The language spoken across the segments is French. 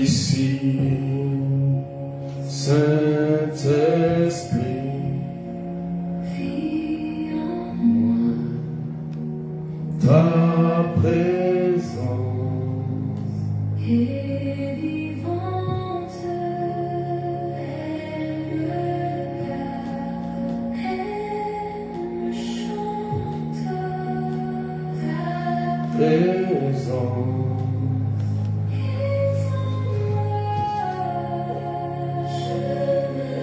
ici, Saint-Esprit, vis en moi, ta présence est vivante, elle me garde, elle me chante, ta présence. est en moi, je ne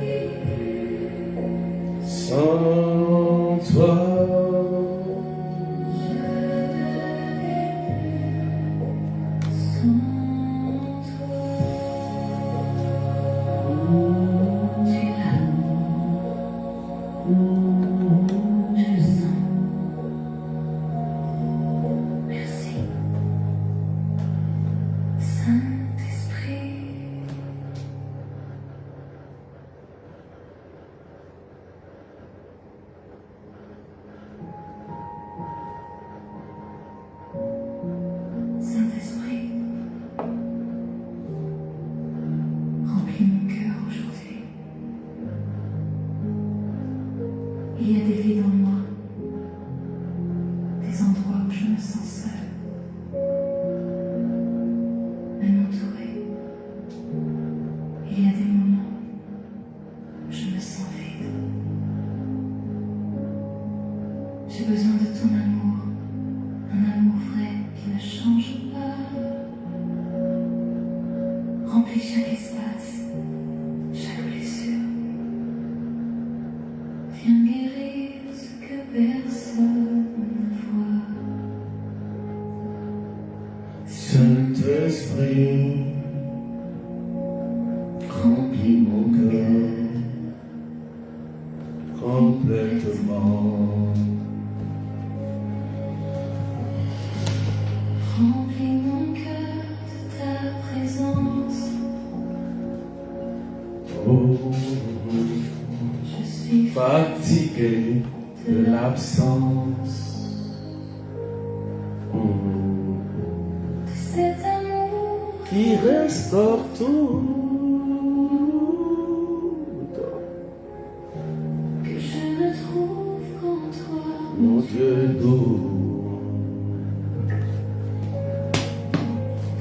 vis plus. Sans toi, Saint-Esprit, remplis mon cœur aujourd'hui. Il y a des vides en moi, des endroits où je me sens seule, même entourée. Il y a des moments où je me sens vide. J'ai besoin de ton amour, un amour vrai qui ne change pas. Remplis chaque espace, chaque blessure. Viens guérir ce que personne ne voit. Saint-Esprit, Remplis mon cœur, complètement. remplis mon cœur de ta présence. Oh, Je suis fatigué de l'absence. de cet amour Qui restaure tout. que je ne trouve qu'en toi. Mon Dieu doux.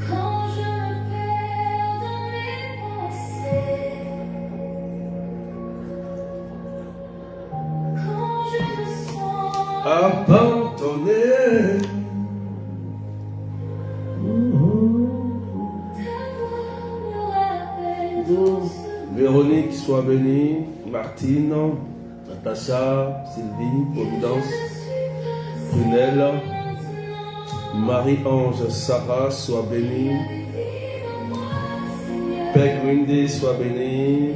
Quand je me perds dans mes pensées, quand je me sens Abandonné. ta voix me rappelle doucement. Véronique, sois bénie. Martine, Natacha, Sylvie, Providence, Prunelle, Marie-Ange, Sarah, sois bénie. Père Wendy, sois bénie.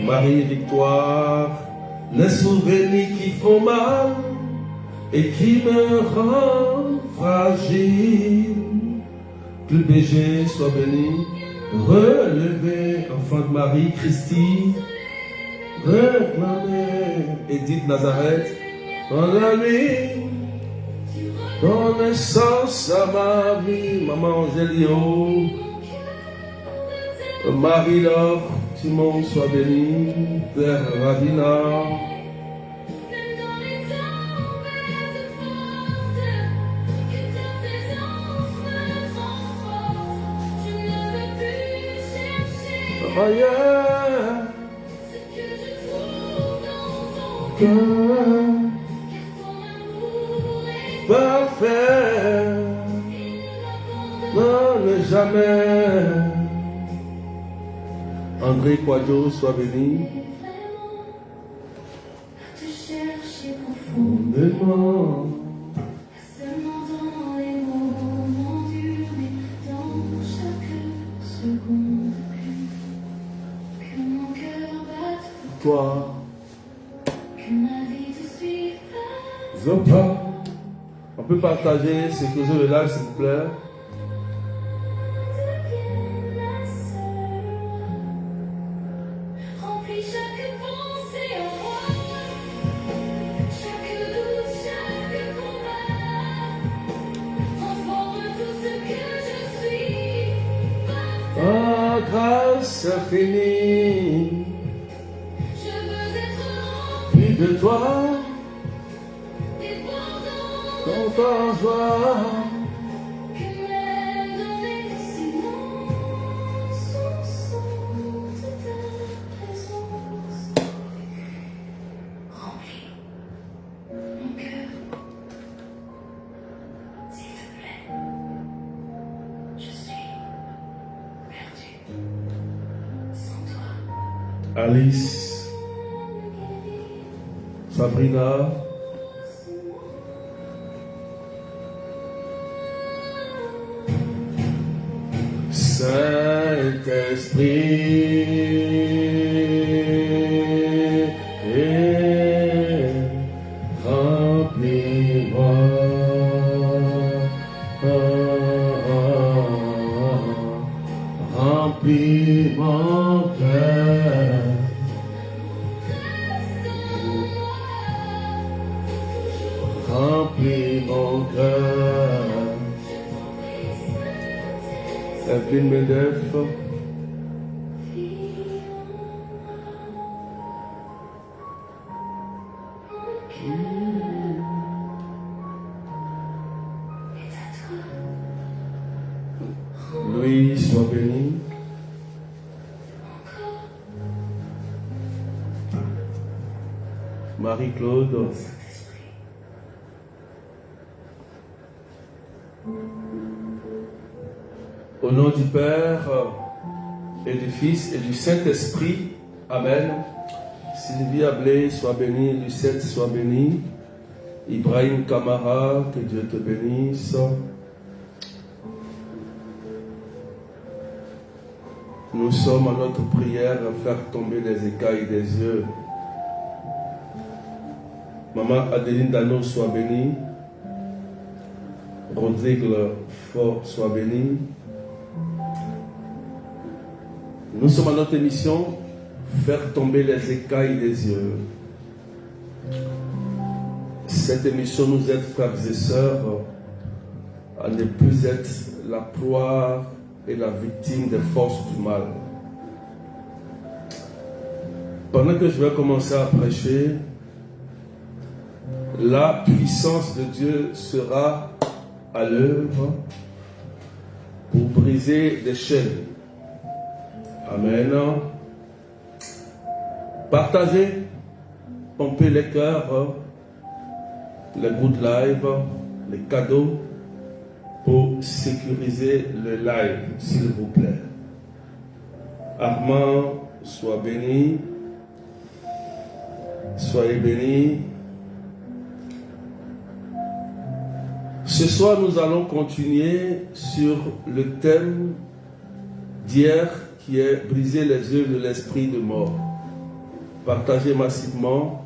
Marie-Victoire, les souvenirs qui font mal et qui me rendent fragile. Plus BG, sois béni. Relevé, enfant de Marie, Christine. Réclamer, Edith Nazareth. Dans la nuit, donne sens à ma vie. Maman Angélio. Marie-Laure, Simon, sois béni. Père Ravina. Même dans les tempêtes fortes, que ta présence me transporte. Je ne veux plus chercher Ailleurs, ce que je trouve dans ton cœur car ton amour est parfait. Non, ne jamais. André Quadjo, sois béni. vraiment à te chercher profond, Fondément. pas seulement dans les moments durs, mais dans chaque seconde. Que mon cœur batte pour Toi, que ma vie te suive pas. Zopa. On peut partager ce que je veux là, s'il vous plaît. Devienne ma sœur. Remplis chaque pensée en moi, chaque doute, chaque combat. Transforme tout ce que je suis grâce infinie. Je veux être Plus de toi, débordant dans ta joie. que même dans les silences, on sente ta présence. Remplis mon cœur, s'il te plaît. Je suis perdue sans toi. Alice, Sabrina, Saint-Esprit, remplis-moi, remplis mon cœur. Remplis mon cœur. Evelyne Medef. Louis, sois béni. Marie-Claude. Au nom du Père et du Fils et du Saint-Esprit, Amen. Sylvie Ablé, sois bénie. Lucette, sois bénie. Ibrahim Kamara, que Dieu te bénisse. Nous sommes à notre prière à faire tomber les écailles des yeux. Maman Adeline Dano, sois bénie. Rodrigue Fort, sois bénie. Nous sommes à notre émission, faire tomber les écailles des yeux. Cette émission nous aide, frères et sœurs, à ne plus être la proie et la victime des forces du mal. Pendant que je vais commencer à prêcher, la puissance de Dieu sera à l'œuvre pour briser des chaînes. Amen. Partagez, pompez les cœurs, les good live, les cadeaux pour sécuriser le live, s'il vous plaît. Armand, sois béni. Soyez bénis. Ce soir, nous allons continuer sur le thème d'hier qui est briser les œuvres de l'esprit de mort. Partagez massivement.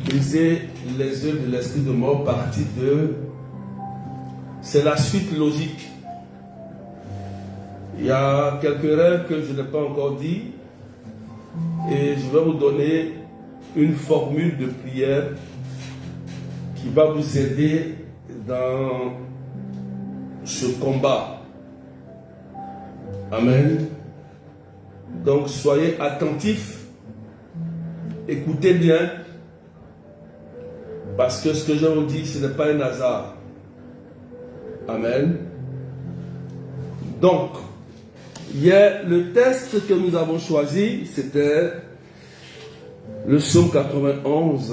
Briser les œuvres de l'esprit de mort, partie 2. C'est la suite logique. Il y a quelques rêves que je n'ai pas encore dit et je vais vous donner une formule de prière qui va vous aider dans ce combat. Amen. Donc soyez attentifs, écoutez bien, parce que ce que je vous dis, ce n'est pas un hasard. Amen. Donc, hier, le texte que nous avons choisi, c'était le psaume 91,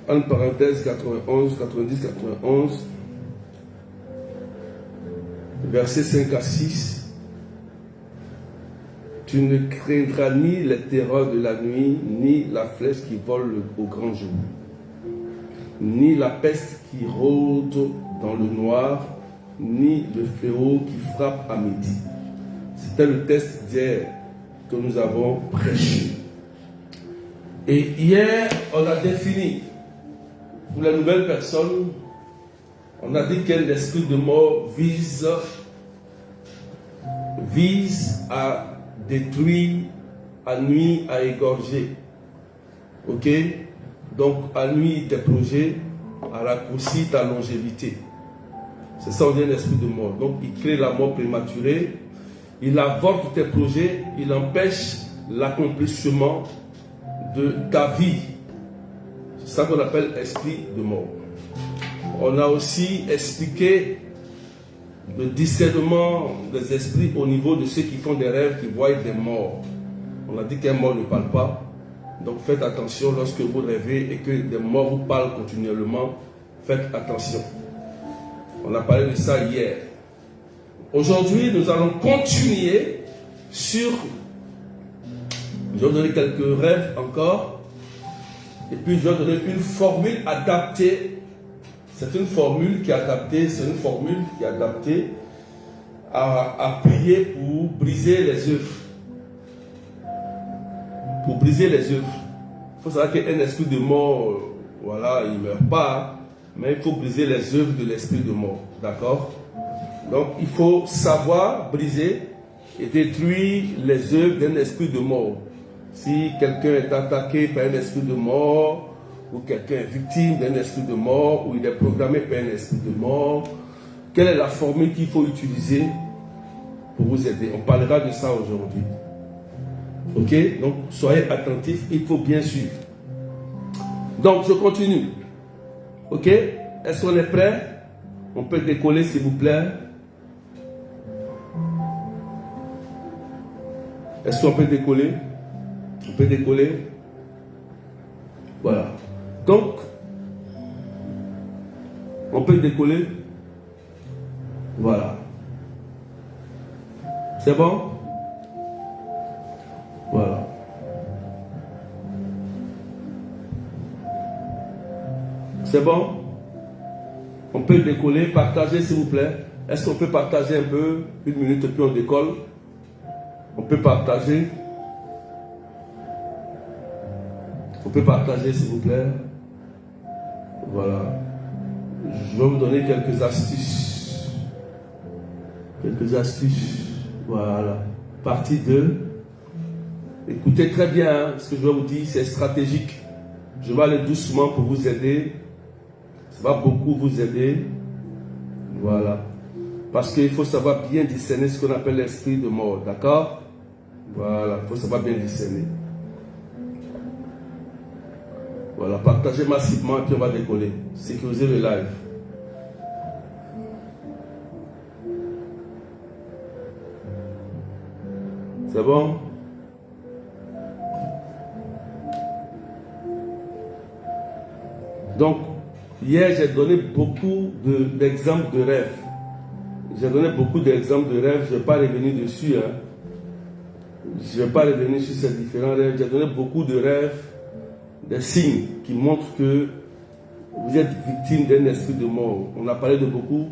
entre parenthèses 91, 90, 91, versets 5 à 6. Tu ne craindras ni les terreurs de la nuit, ni la flèche qui vole au grand jour, ni la peste qui rôde dans le noir, ni le fléau qui frappe à midi. C'était le texte d'hier que nous avons prêché. Et hier, on a défini, pour les nouvelles personnes, on a dit qu'un esprit de mort vise à détruire, à nuire, à égorger. Ok? Donc, à nuire tes projets, à raccourcir ta longévité. C'est ça, on dit un esprit de mort. Donc, il crée la mort prématurée il avorte tes projets, il empêche l'accomplissement de ta vie. C'est ça qu'on appelle esprit de mort. On a aussi expliqué le discernement des esprits au niveau de ceux qui font des rêves, qui voient des morts. On a dit qu'un mort ne parle pas. Donc faites attention lorsque vous rêvez et que des morts vous parlent continuellement. Faites attention. On a parlé de ça hier. Aujourd'hui, nous allons continuer sur... Je vais donner quelques rêves encore. Et puis je vais donner une formule adaptée. C'est une formule qui est adaptée. C'est une formule qui est adaptée à prier pour briser les œuvres. Pour briser les œuvres. Il faut savoir qu'un esprit de mort, voilà, il ne meurt pas. Mais il faut briser les œuvres de l'esprit de mort. D'accord? Donc il faut savoir briser et détruire les œuvres d'un esprit de mort. Si quelqu'un est attaqué par un esprit de mort, ou quelqu'un est victime d'un esprit de mort, ou il est programmé par un esprit de mort, quelle est la formule qu'il faut utiliser pour vous aider? On parlera de ça aujourd'hui. Ok? Donc soyez attentifs, il faut bien suivre. Donc je continue. Ok? Est-ce qu'on est prêt? On peut décoller s'il vous plaît. Est-ce qu'on peut décoller? On peut décoller. Voilà. Donc, on peut décoller. Voilà. C'est bon? Voilà. C'est bon? On peut décoller, partager s'il vous plaît. Est-ce qu'on peut partager un peu? Une minute puis on décolle. On peut partager. On peut partager s'il vous plaît. Voilà. Je vais vous donner quelques astuces. Quelques astuces. Voilà. Partie 2. Écoutez très bien hein, ce que je vais vous dire, c'est stratégique. Je vais aller doucement pour vous aider. Ça va beaucoup vous aider. Voilà. Parce qu'il faut savoir bien discerner ce qu'on appelle l'esprit de mort. D'accord? Voilà. Il faut savoir bien discerner. Voilà. Partagez massivement et puis on va décoller. Sécurisez le live. C'est bon? Donc, hier, j'ai donné beaucoup d'exemples de rêves. J'ai donné beaucoup d'exemples de rêves. Je ne vais pas revenir dessus. Hein. Je ne vais pas revenir sur ces différents rêves. J'ai donné beaucoup de rêves, des signes qui montrent que vous êtes victime d'un esprit de mort. On a parlé de beaucoup.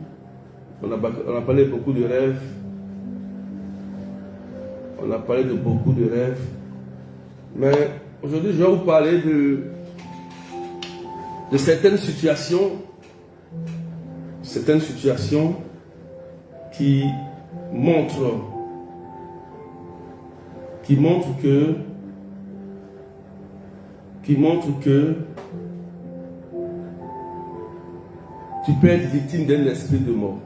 On a parlé beaucoup de rêves. On a parlé de beaucoup de rêves. Mais aujourd'hui, je vais vous parler de certaines situations qui montrent que tu peux être victime d'un esprit de mort.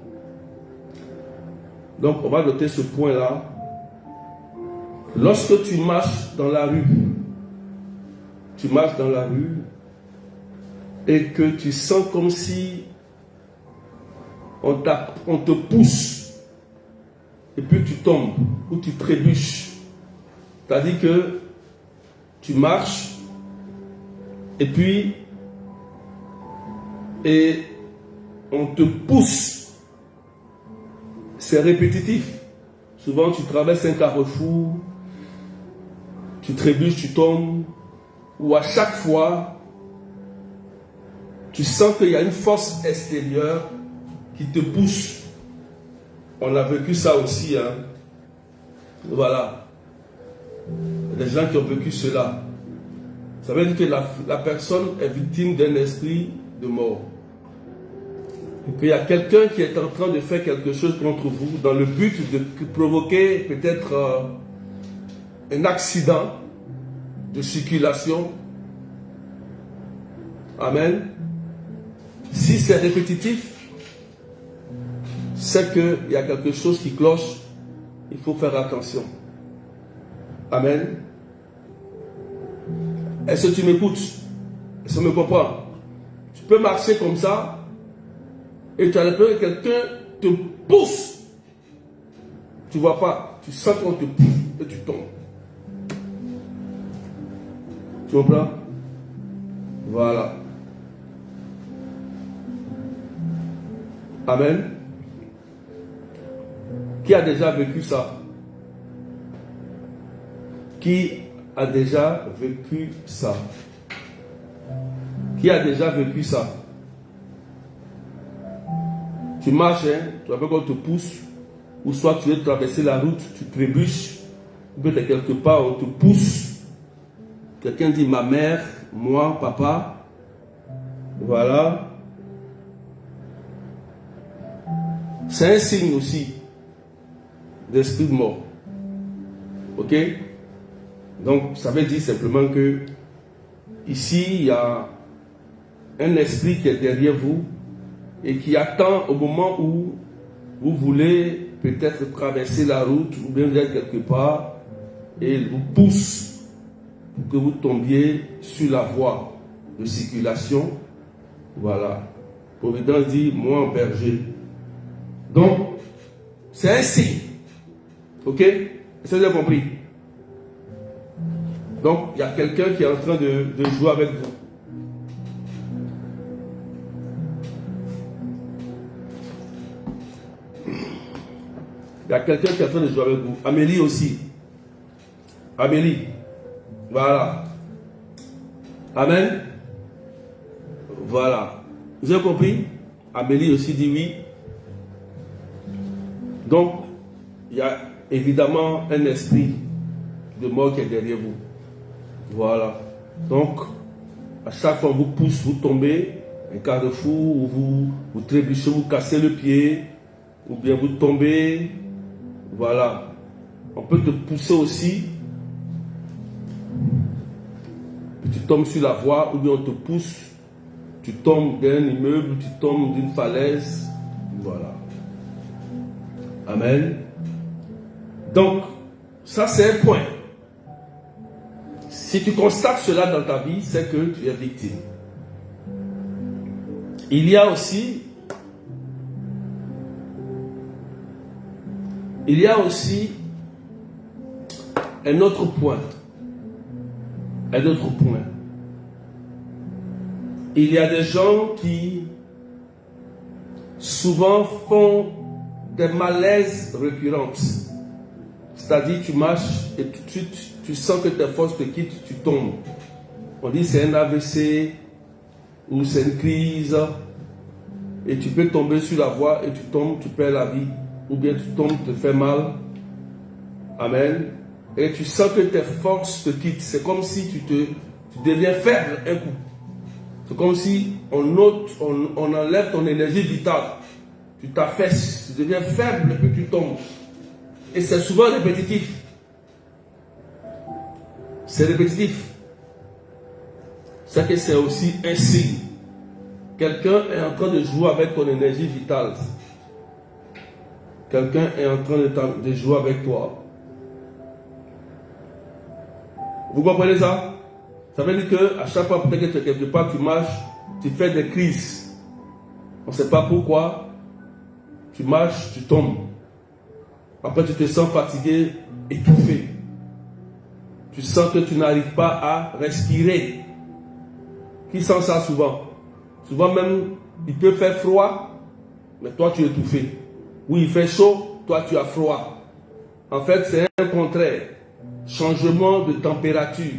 Donc on va noter ce point là. Lorsque tu marches dans la rue, et que tu sens comme si on te pousse et puis tu tombes ou tu trébuches. C'est-à-dire que tu marches et puis on te pousse. C'est répétitif. Souvent tu traverses un carrefour, tu trébuches, tu tombes, ou à chaque fois tu sens qu'il y a une force extérieure qui te pousse. On a vécu ça aussi. Hein. Voilà. Les gens qui ont vécu cela. Ça veut dire que la personne est victime d'un esprit de mort. Et qu'il y a quelqu'un qui est en train de faire quelque chose contre vous dans le but de provoquer peut-être un accident de circulation. Amen. Si c'est répétitif, c'est qu'il y a quelque chose qui cloche il faut faire attention. Amen. Est-ce que tu m'écoutes? Est-ce que tu me comprends? Tu peux marcher comme ça et tu as l'impression que quelqu'un te pousse. Tu ne vois pas. Tu sens qu'on te pousse et tu tombes. Tu comprends? Voilà. Amen. Qui a déjà vécu ça? Qui a déjà vécu ça? Qui a déjà vécu ça? Tu marches, hein, tu vois qu'on te pousse, ou soit tu veux traverser la route, tu trébuches, ou bien tu es quelque part, on te pousse. Quelqu'un dit ma mère, moi, papa. Voilà. C'est un signe aussi d'esprit de mort. Ok? Donc, ça veut dire simplement que ici, il y a un esprit qui est derrière vous et qui attend au moment où vous voulez peut-être traverser la route ou bien vous êtes quelque part et il vous pousse pour que vous tombiez sur la voie de circulation. Voilà. Providence dit, moi en berger. Donc, c'est un signe. Ok? Est-ce que vous avez compris? Donc, il y a quelqu'un qui est en train de jouer avec vous. Il y a quelqu'un qui est en train de jouer avec vous. Amélie aussi. Amélie. Voilà. Amen. Voilà. Vous avez compris? Amélie aussi dit oui. Donc, il y a évidemment un esprit de mort qui est derrière vous. Voilà. Donc, à chaque fois qu'on vous pousse, vous tombez, un carrefour, où vous trébuchez, vous cassez le pied, ou bien vous tombez. Voilà. On peut te pousser aussi. Puis tu tombes sur la voie, ou bien on te pousse. Tu tombes d'un immeuble, tu tombes d'une falaise. Voilà. Amen. Donc, ça c'est un point. Si tu constates cela dans ta vie, c'est que tu es victime. Il y a aussi un autre point. Un autre point. Il y a des gens qui souvent font des malaises récurrentes. C'est-à-dire, tu marches et tout de suite, tu sens que tes forces te quittent, tu tombes. On dit c'est un AVC ou c'est une crise. Et tu peux tomber sur la voie et tu tombes, tu perds la vie. Ou bien tu tombes, te fais mal. Amen. Et tu sens que tes forces te quittent. C'est comme si tu deviens faible un coup. C'est comme si on enlève ton énergie vitale. Tu t'affaisses, tu deviens faible et puis tu tombes. Et c'est souvent répétitif. C'est répétitif. C'est que c'est aussi un signe. Quelqu'un est en train de jouer avec ton énergie vitale. Quelqu'un est en train de jouer avec toi. Vous comprenez ça? Ça veut dire qu'à chaque fois peut-être que tu es quelque part, tu marches, tu fais des crises. On ne sait pas pourquoi. Tu marches, tu tombes. Après, tu te sens fatigué, étouffé. Tu sens que tu n'arrives pas à respirer. Qui sent ça souvent? Souvent même, il peut faire froid, mais toi tu es étouffé. Ou il fait chaud, toi tu as froid. En fait, c'est un contraire. Changement de température.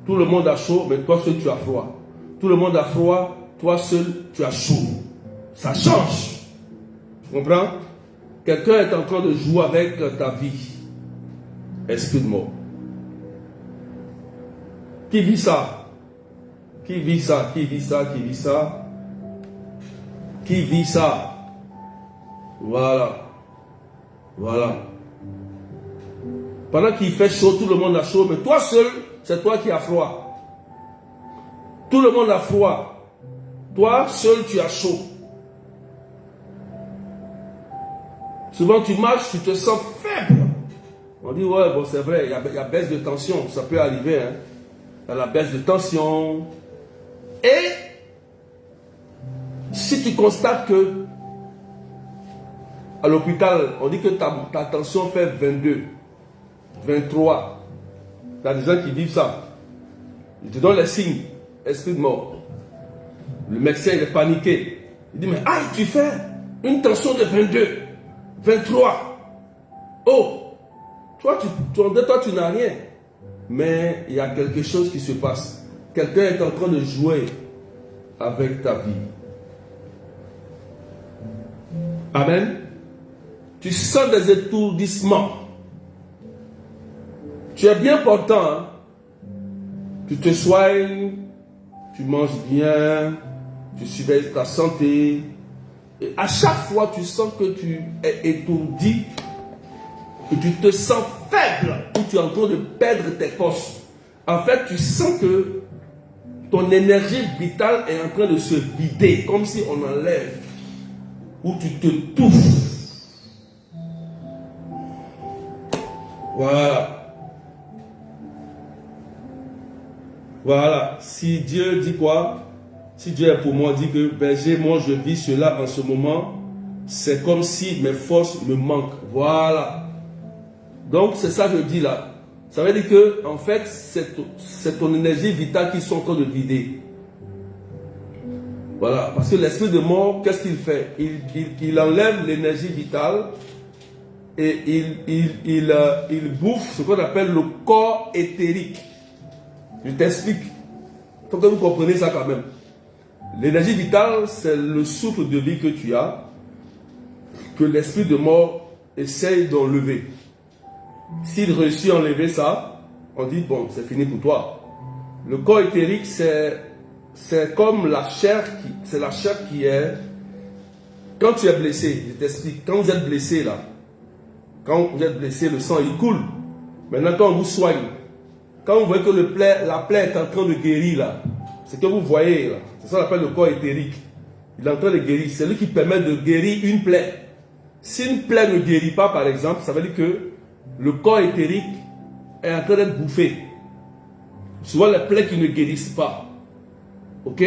Tout le monde a chaud, mais toi seul tu as froid. Tout le monde a froid, toi seul tu as chaud. Ça change. Tu comprends? Quelqu'un est en train de jouer avec ta vie. Esprit de mort. Qui vit ça? Qui vit ça? Qui vit ça? Qui vit ça? Qui vit ça? Voilà. Voilà. Pendant qu'il fait chaud, tout le monde a chaud, mais toi seul, c'est toi qui as froid. Tout le monde a froid. Toi seul, tu as chaud. Souvent, tu marches, tu te sens faible. On dit, ouais, bon, c'est vrai, il y a baisse de tension. Ça peut arriver, hein. Il y a la baisse de tension. Et si tu constates que à l'hôpital, on dit que ta tension fait 22, 23. Il y a des gens qui vivent ça. Il te donne les signes, esprit de mort. Le médecin, il est paniqué. Il dit, mais aïe, tu fais une tension de 22, 23. Oh, toi, tu n'as rien. Mais il y a quelque chose qui se passe. Quelqu'un est en train de jouer avec ta vie. Amen. Tu sens des étourdissements. Tu es bien portant. Hein? Tu te soignes, tu manges bien, tu surveilles ta santé. Et à chaque fois, tu sens que tu es étourdi, que tu te sens faible, ou tu es en train de perdre tes forces. En fait, tu sens que ton énergie vitale est en train de se vider, comme si on enlève, ou tu te touffes. Voilà. Voilà. Si Dieu dit quoi? Si Dieu est pour moi, dit que berger, moi je vis cela en ce moment, c'est comme si mes forces me manquent. Voilà. Donc c'est ça que je dis là. Ça veut dire que en fait, c'est ton énergie vitale qui sont en train de vider. Voilà. Parce que l'esprit de mort, qu'est-ce qu'il fait? Il enlève l'énergie vitale et il bouffe ce qu'on appelle le corps éthérique. Je t'explique. Il faut que vous compreniez ça quand même. L'énergie vitale, c'est le souffle de vie que tu as, que l'esprit de mort essaye d'enlever. S'il réussit à enlever ça, on dit, bon, c'est fini pour toi. Le corps éthérique, c'est comme la chair, c'est la chair qui est... Quand tu es blessé, je t'explique, quand vous êtes blessé là, quand vous êtes blessé, le sang il coule. Maintenant, quand on vous soigne, quand vous voyez que la plaie est en train de guérir là, c'est que vous voyez là, c'est ça qu'on appelle le corps éthérique. Il est en train de guérir, c'est lui qui permet de guérir une plaie. Si une plaie ne guérit pas par exemple, ça veut dire que le corps éthérique est en train d'être bouffé. Souvent les plaies qui ne guérissent pas. Ok?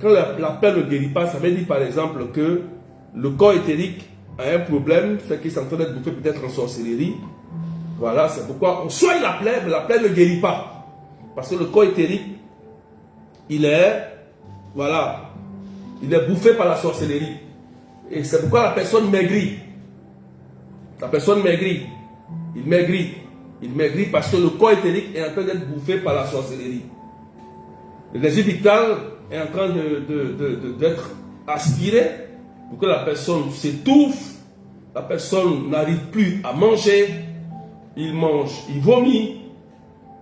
Quand la plaie ne guérit pas, ça veut dire par exemple que le corps éthérique a un problème, fait qu'il est en train d'être bouffé peut-être en sorcellerie. Voilà, c'est pourquoi on soigne la plaie, mais la plaie ne guérit pas. Parce que le corps éthérique, il est bouffé par la sorcellerie. Et c'est pourquoi la personne maigrit. La personne maigrit. Il maigrit parce que le corps éthérique est en train d'être bouffé par la sorcellerie. L'énergie vitale est en train d'être aspirée pour que la personne s'étouffe. La personne n'arrive plus à manger. Il mange, il vomit.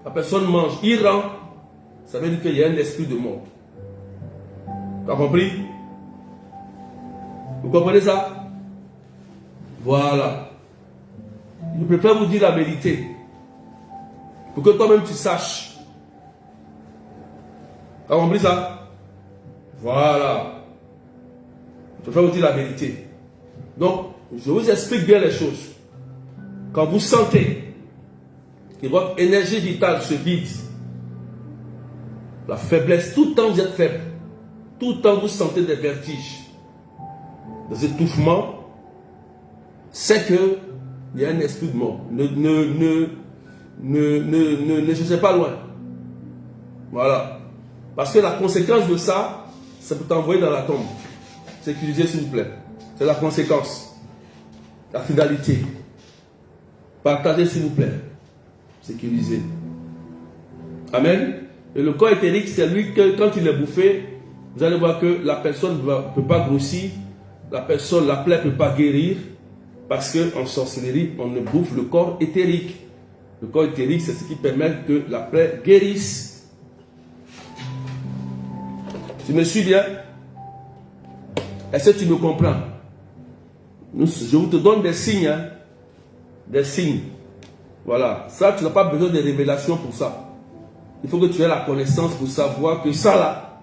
La personne mange, il rend. Ça veut dire qu'il y a un esprit de mort. Tu as compris? Vous comprenez ça? Voilà. Je préfère vous dire la vérité. Pour que toi-même tu saches. Tu as compris ça? Voilà. Je préfère vous dire la vérité. Donc, je vous explique bien les choses. Quand vous sentez que votre énergie vitale se vide, la faiblesse, tout le temps vous êtes faible, tout le temps vous sentez des vertiges, des étouffements, c'est que il y a un esprit de mort. Ne cherchez pas loin. Voilà. Parce que la conséquence de ça, ça peut t'envoyer dans la tombe. Sécurisez s'il vous plaît. C'est la conséquence. La finalité. Partagez s'il vous plaît. Sécurisez. Amen. Et le corps éthérique, c'est lui que quand il est bouffé, vous allez voir que la personne ne peut pas grossir, la plaie ne peut pas guérir, parce qu'en sorcellerie, on ne bouffe le corps éthérique. Le corps éthérique, c'est ce qui permet que la plaie guérisse. Tu me suis bien? Est-ce que tu me comprends? Je vous te donne des signes. Hein? Des signes. Voilà. Ça, tu n'as pas besoin de révélations pour ça. Il faut que tu aies la connaissance pour savoir que ça là,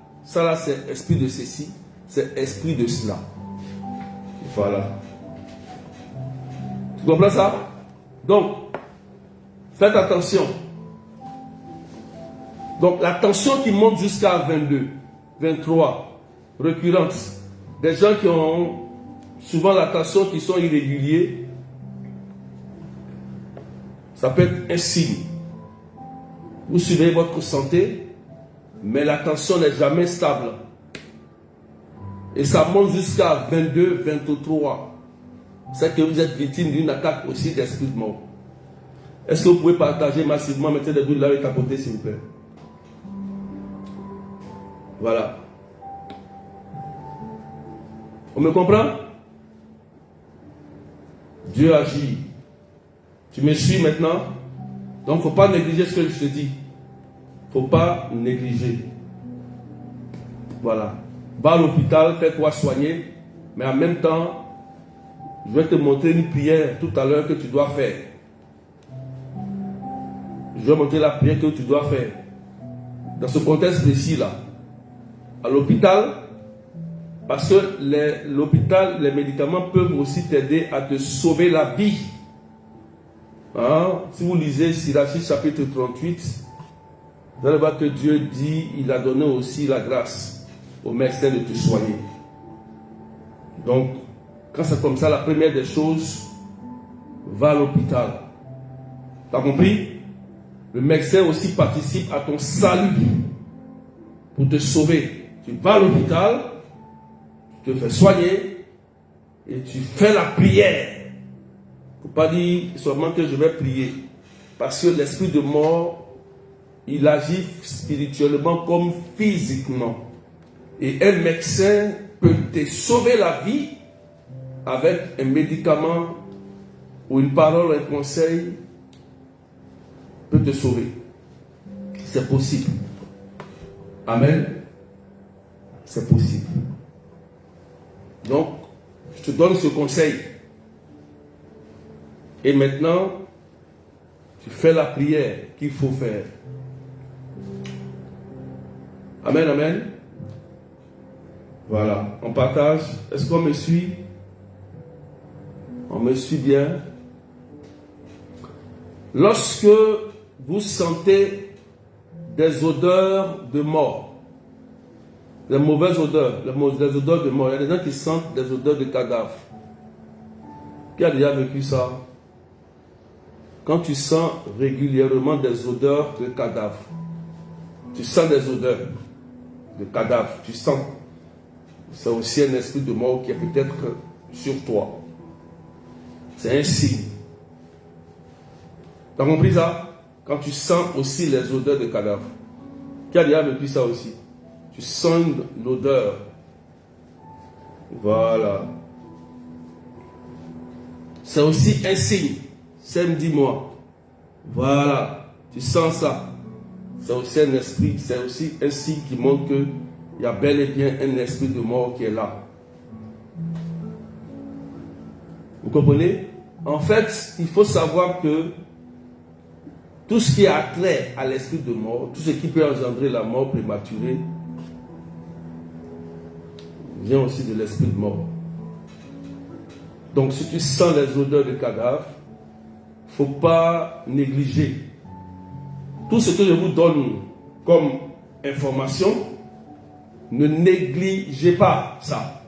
c'est esprit de ceci, c'est esprit de cela. Voilà. Tu comprends ça? Donc, faites attention. Donc, la tension qui monte jusqu'à 22, 23, récurrente. Des gens qui ont souvent la tension qui sont irréguliers, ça peut être un signe. Vous surveillez votre santé, mais la tension n'est jamais stable. Et ça monte jusqu'à 22, 23. C'est que vous êtes victime d'une attaque aussi d'esprit de mort. Est-ce que vous pouvez partager massivement, mettez des boules là et tapoter s'il vous plaît. Voilà. On me comprend? Dieu agit. Tu me suis maintenant? Donc il ne faut pas négliger ce que je te dis. Il ne faut pas négliger. Voilà. Va à l'hôpital, fais-toi soigner, mais en même temps, je vais te montrer une prière tout à l'heure que tu dois faire. Je vais montrer la prière que tu dois faire. Dans ce contexte précis-là, à l'hôpital, parce que l'hôpital, les médicaments peuvent aussi t'aider à te sauver la vie. Hein? Si vous lisez Sirachie chapitre 38, vous allez voir que Dieu dit, il a donné aussi la grâce au médecin de te soigner. Donc, quand c'est comme ça, la première des choses, va à l'hôpital. Tu as compris? Le médecin aussi participe à ton salut pour te sauver. Tu vas à l'hôpital, tu te fais soigner et tu fais la prière. Il ne faut pas dire seulement que je vais prier. Parce que l'esprit de mort, il agit spirituellement comme physiquement. Et un médecin peut te sauver la vie avec un médicament ou une parole, un conseil peut te sauver. C'est possible. Amen. C'est possible. Donc, je te donne ce conseil. Et maintenant, tu fais la prière qu'il faut faire. Amen, amen. Voilà, on partage. Est-ce qu'on me suit? On me suit bien. Lorsque vous sentez des odeurs de mort, des mauvaises odeurs, des odeurs de mort, il y a des gens qui sentent des odeurs de cadavre. Qui a déjà vécu ça? Quand tu sens régulièrement des odeurs de cadavre, tu sens des odeurs de cadavre, tu sens. C'est aussi un esprit de mort qui est peut-être sur toi. C'est un signe. Tu as compris ça? Quand tu sens aussi les odeurs de cadavre. Qui a déjà vécu ça aussi? Tu sens l'odeur. Voilà. C'est aussi un signe. Samedi mois. Voilà. Tu sens ça. C'est aussi un esprit. C'est aussi un signe qui montre que il y a bel et bien un esprit de mort qui est là. Vous comprenez? En fait, il faut savoir que tout ce qui a trait à l'esprit de mort, tout ce qui peut engendrer la mort prématurée, vient aussi de l'esprit de mort. Donc, si tu sens les odeurs de cadavre, il ne faut pas négliger. Tout ce que je vous donne comme information, ne négligez pas ça.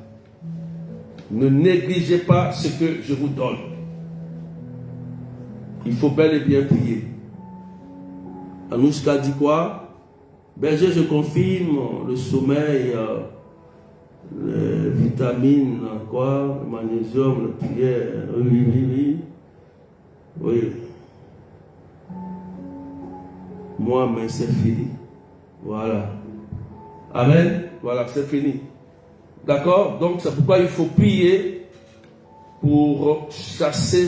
Ne négligez pas ce que je vous donne. Il faut bel et bien prier. Anouchka dit quoi? Berger, je confirme le sommeil, les vitamines, quoi, le magnésium, la prière. Oui. Moi, mais c'est fini. Voilà. Amen. Voilà, c'est fini. D'accord? Donc, c'est pourquoi il faut prier pour chasser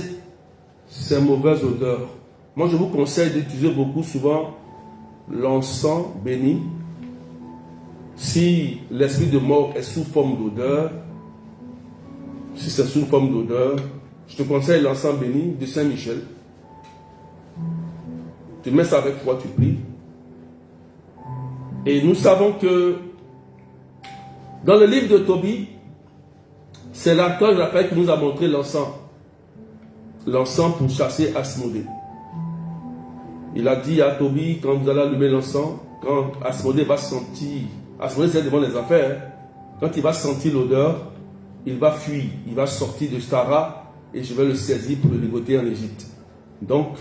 ces mauvaises odeurs. Moi, je vous conseille d'utiliser beaucoup, souvent, l'encens béni. Si l'esprit de mort est sous forme d'odeur, si c'est sous forme d'odeur, je te conseille l'encens béni de Saint-Michel. Tu mets ça avec toi, tu pries. Et nous savons que dans le livre de Tobie, c'est l'archange Raphaël qui nous a montré l'encens. l'encens pour chasser Asmodée. Il a dit à Tobie, quand vous allez allumer l'encens, quand Asmodée va sentir, Asmodée c'est devant les affaires, quand il va sentir l'odeur, il va fuir, il va sortir de Stara et je vais le saisir pour le ligoter en Égypte. Donc,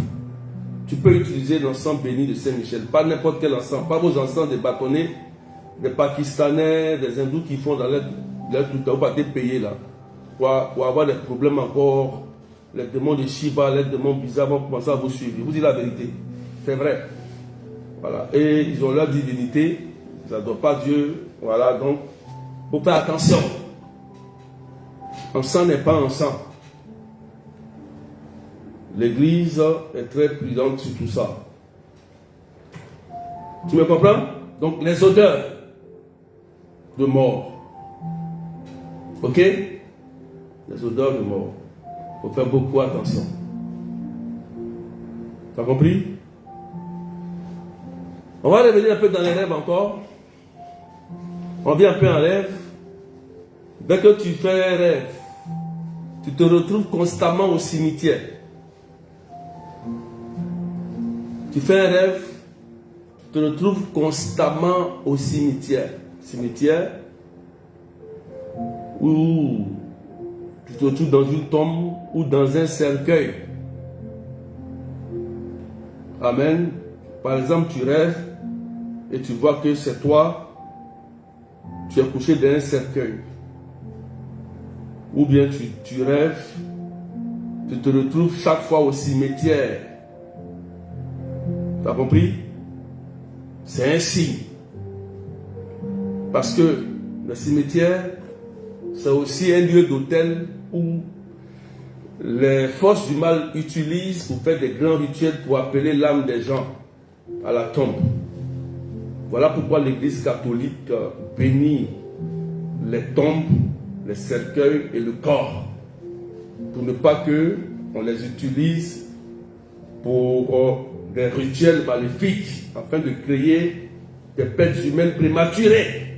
tu peux utiliser l'encens béni de Saint-Michel, pas n'importe quel encens, pas vos encens des bâtonnets, des Pakistanais, des hindous qui font dans leur truc, vous pas payer là, pour avoir des problèmes encore. Les démons de Shiva, les démons bizarres vont commencer à vous suivre. Je vous dis la vérité, c'est vrai. Voilà. Et ils ont leur divinité, ils n'adorent pas Dieu. Voilà, donc, il faut faire attention. Encens n'est pas encens. L'Église est très prudente sur tout ça. Tu me comprends? Donc, les odeurs de mort. Ok? Les odeurs de mort. Il faut faire beaucoup attention. Tu as compris? On va revenir un peu dans les rêves encore. On vient un peu en rêve. Dès que tu fais un rêve, tu te retrouves constamment au cimetière. Tu fais un rêve, tu te retrouves constamment au cimetière. Cimetière où tu te retrouves dans une tombe ou dans un cercueil. Amen. Par exemple, tu rêves et tu vois que c'est toi, tu es couché dans un cercueil. Ou bien tu rêves, tu te retrouves chaque fois au cimetière. Tu as compris? C'est un signe. Parce que le cimetière, c'est aussi un lieu d'autel où les forces du mal utilisent pour faire des grands rituels pour appeler l'âme des gens à la tombe. Voilà pourquoi l'Église catholique bénit les tombes, les cercueils et le corps, pour ne pas que on les utilise pour des rituels maléfiques afin de créer des pertes humaines prématurées.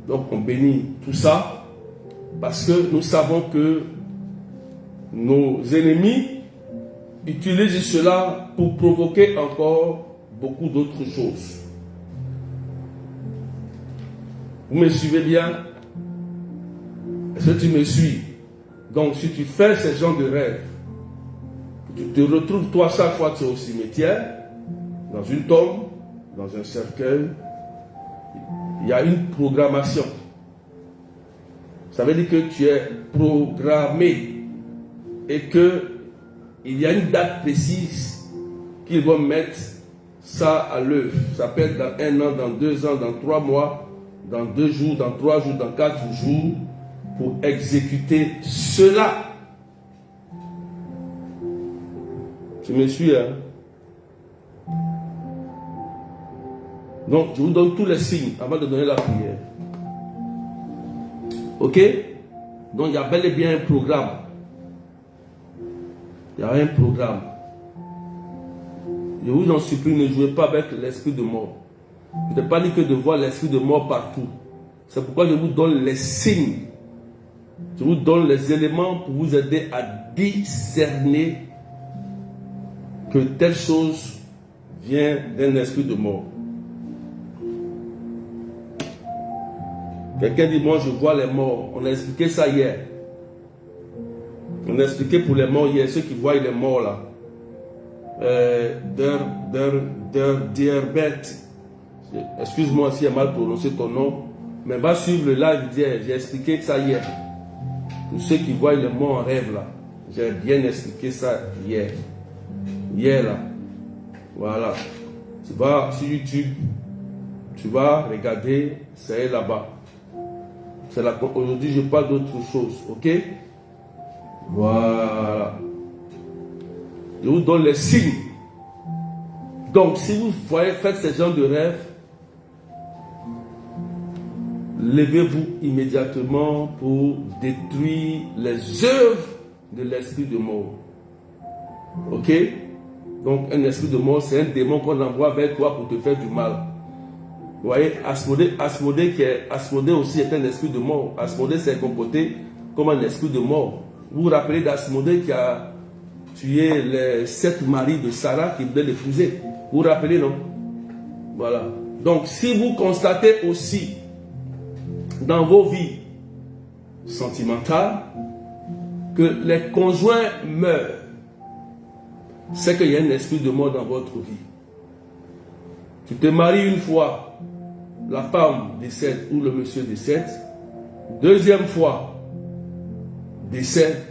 Donc on bénit tout ça parce que nous savons que nos ennemis utilisent cela pour provoquer encore beaucoup d'autres choses. Vous me suivez bien? Est-ce que tu me suis? Donc si tu fais ce genre de rêve, tu te retrouves toi chaque fois que tu es au cimetière, dans une tombe, dans un cercueil, il y a une programmation. Ça veut dire que tu es programmé et qu'il y a une date précise qu'ils vont mettre ça à l'œuvre. Ça peut être dans 1 an, dans 2 ans, dans 3 mois, dans 2 jours, dans 3 jours, dans 4 jours, pour exécuter cela. Tu me suis, hein? Donc, je vous donne tous les signes avant de donner la prière. Ok? Donc, il y a bel et bien un programme. Il y a un programme. Je vous en supplie, ne jouez pas avec l'esprit de mort. Je n'ai pas dit que de voir l'esprit de mort partout. C'est pourquoi je vous donne les signes. Je vous donne les éléments pour vous aider à discerner que telle chose vient d'un esprit de mort. Quelqu'un dit, moi je vois les morts. On a expliqué ça hier. On a expliqué pour les morts hier, ceux qui voient les morts là. Diabète. Excuse-moi si j'ai mal prononcé ton nom. Mais va suivre le live d'hier. J'ai expliqué ça hier. Pour ceux qui voient les morts en rêve là. J'ai bien expliqué ça hier. Hier là. Voilà. Tu vas sur YouTube. Tu vas regarder. C'est là-bas. Aujourd'hui, je parle d'autre chose. Ok? Voilà. Je vous donne les signes. Donc, si vous voyez, faites ce genre de rêve, levez-vous immédiatement pour détruire les œuvres de l'esprit de mort. Ok? Donc, un esprit de mort, c'est un démon qu'on envoie vers toi pour te faire du mal. Vous voyez, Asmodée aussi est un esprit de mort. Asmodée s'est comporté comme un esprit de mort. Vous vous rappelez d'Asmodée qui a tué les 7 maris de Sarah qui venaient l'épouser. Vous vous rappelez, non? Voilà. Donc, si vous constatez aussi dans vos vies sentimentales que les conjoints meurent, c'est qu'il y a un esprit de mort dans votre vie. Tu te maries une fois, la femme décède ou le monsieur décède. Deuxième fois, décès.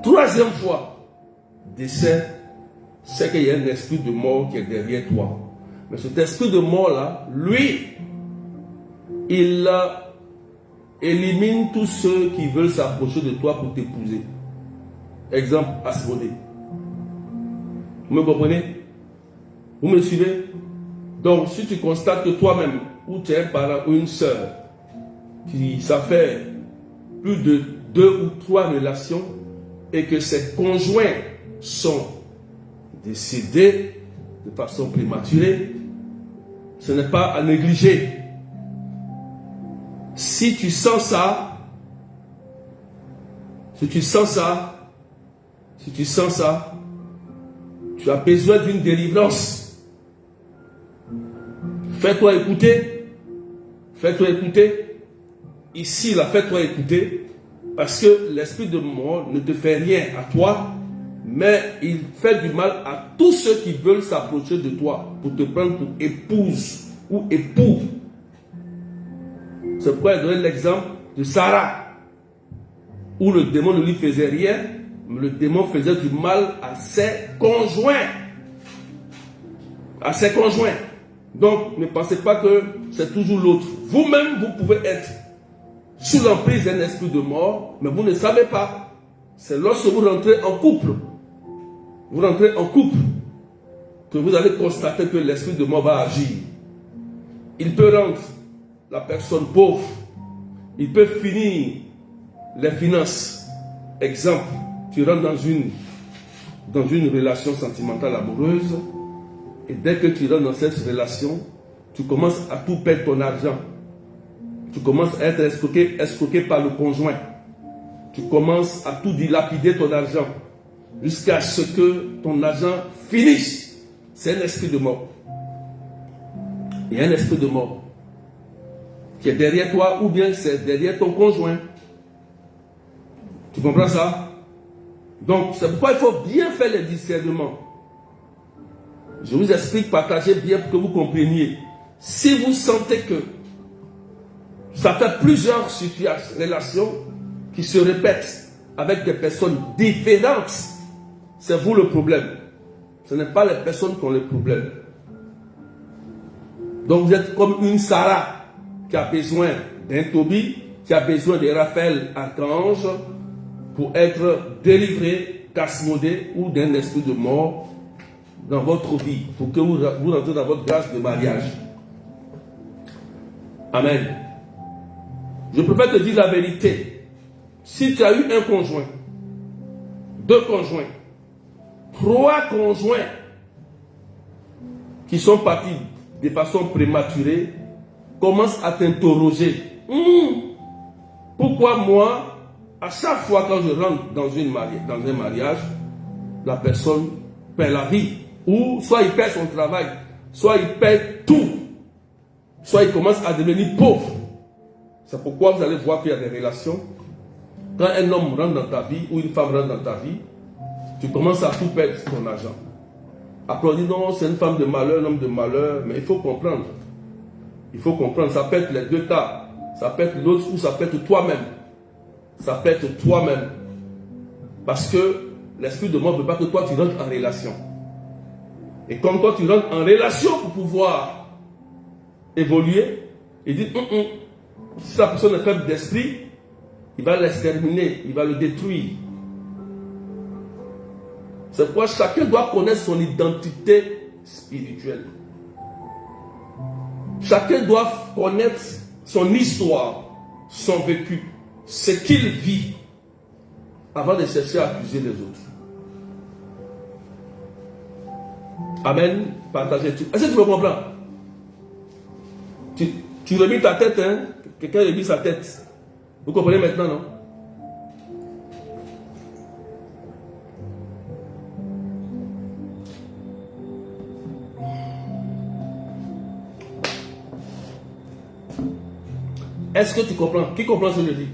Troisième fois, décès, c'est qu'il y a un esprit de mort qui est derrière toi. Mais cet esprit de mort-là, lui, il élimine tous ceux qui veulent s'approcher de toi pour t'épouser. Exemple, Asmodée. Vous me comprenez? Vous me suivez? Donc, si tu constates que toi-même, ou tu es un parent ou une soeur, qui ça fait plus de 2 ou 3 relations, et que ses conjoints sont décédés de façon prématurée, ce n'est pas à négliger. Si tu sens ça, tu as besoin d'une délivrance. Fais-toi écouter. Ici, là, fais-toi écouter. Parce que l'esprit de mort ne te fait rien à toi, mais il fait du mal à tous ceux qui veulent s'approcher de toi pour te prendre pour épouse ou époux. C'est pourquoi il donne l'exemple de Sarah, où le démon ne lui faisait rien, mais le démon faisait du mal à ses conjoints. Donc, ne pensez pas que c'est toujours l'autre. Vous-même, vous pouvez être sous l'emprise d'un esprit de mort, mais vous ne savez pas. C'est lorsque vous rentrez en couple, que vous allez constater que l'esprit de mort va agir. Il peut rendre la personne pauvre, il peut finir les finances. Exemple, tu rentres dans une relation sentimentale amoureuse, et dès que tu rentres dans cette relation, tu commences à tout perdre ton argent. Tu commences à être escroqué par le conjoint. Tu commences à tout dilapider ton argent jusqu'à ce que ton argent finisse. C'est un esprit de mort. Il y a un esprit de mort qui est derrière toi ou bien c'est derrière ton conjoint. Tu comprends ça? Donc, c'est pourquoi il faut bien faire les discernements. Je vous explique, partagez bien pour que vous compreniez. Si vous sentez que ça fait plusieurs relations qui se répètent avec des personnes différentes, c'est vous le problème. Ce n'est pas les personnes qui ont le problème. Donc vous êtes comme une Sarah qui a besoin d'un Tobie, qui a besoin de Raphaël Archange pour être délivré, d'Asmodée ou d'un esprit de mort dans votre vie, pour que vous rentrez dans votre grâce de mariage. Amen. Je préfère te dire la vérité. Si tu as eu un conjoint, 2 conjoints, 3 conjoints qui sont partis de façon prématurée, commence à t'interroger. Pourquoi moi, à chaque fois quand je rentre dans un mariage, la personne perd la vie? Ou soit il perd son travail, soit il perd tout, soit il commence à devenir pauvre. C'est pourquoi vous allez voir qu'il y a des relations. Quand un homme rentre dans ta vie ou une femme rentre dans ta vie, tu commences à tout perdre ton argent. Après on dit non, c'est une femme de malheur, un homme de malheur, mais il faut comprendre. Il faut comprendre, ça peut être les 2 cas. Ça peut être l'autre ou ça peut être toi-même. Ça peut être toi-même. Parce que l'esprit de mort ne veut pas que toi tu rentres en relation. Et comme toi tu rentres en relation pour pouvoir évoluer, il dit si la personne est faible d'esprit, il va l'exterminer, il va le détruire. C'est pourquoi chacun doit connaître son identité spirituelle. Chacun doit connaître son histoire, son vécu, ce qu'il vit, avant de chercher à accuser les autres. Amen. Partagez tout. Est-ce que tu me comprends? Tu remis ta tête, hein? Quelqu'un remis sa tête. Vous comprenez maintenant, non? Est-ce que tu comprends? Qui comprend ce que je dis?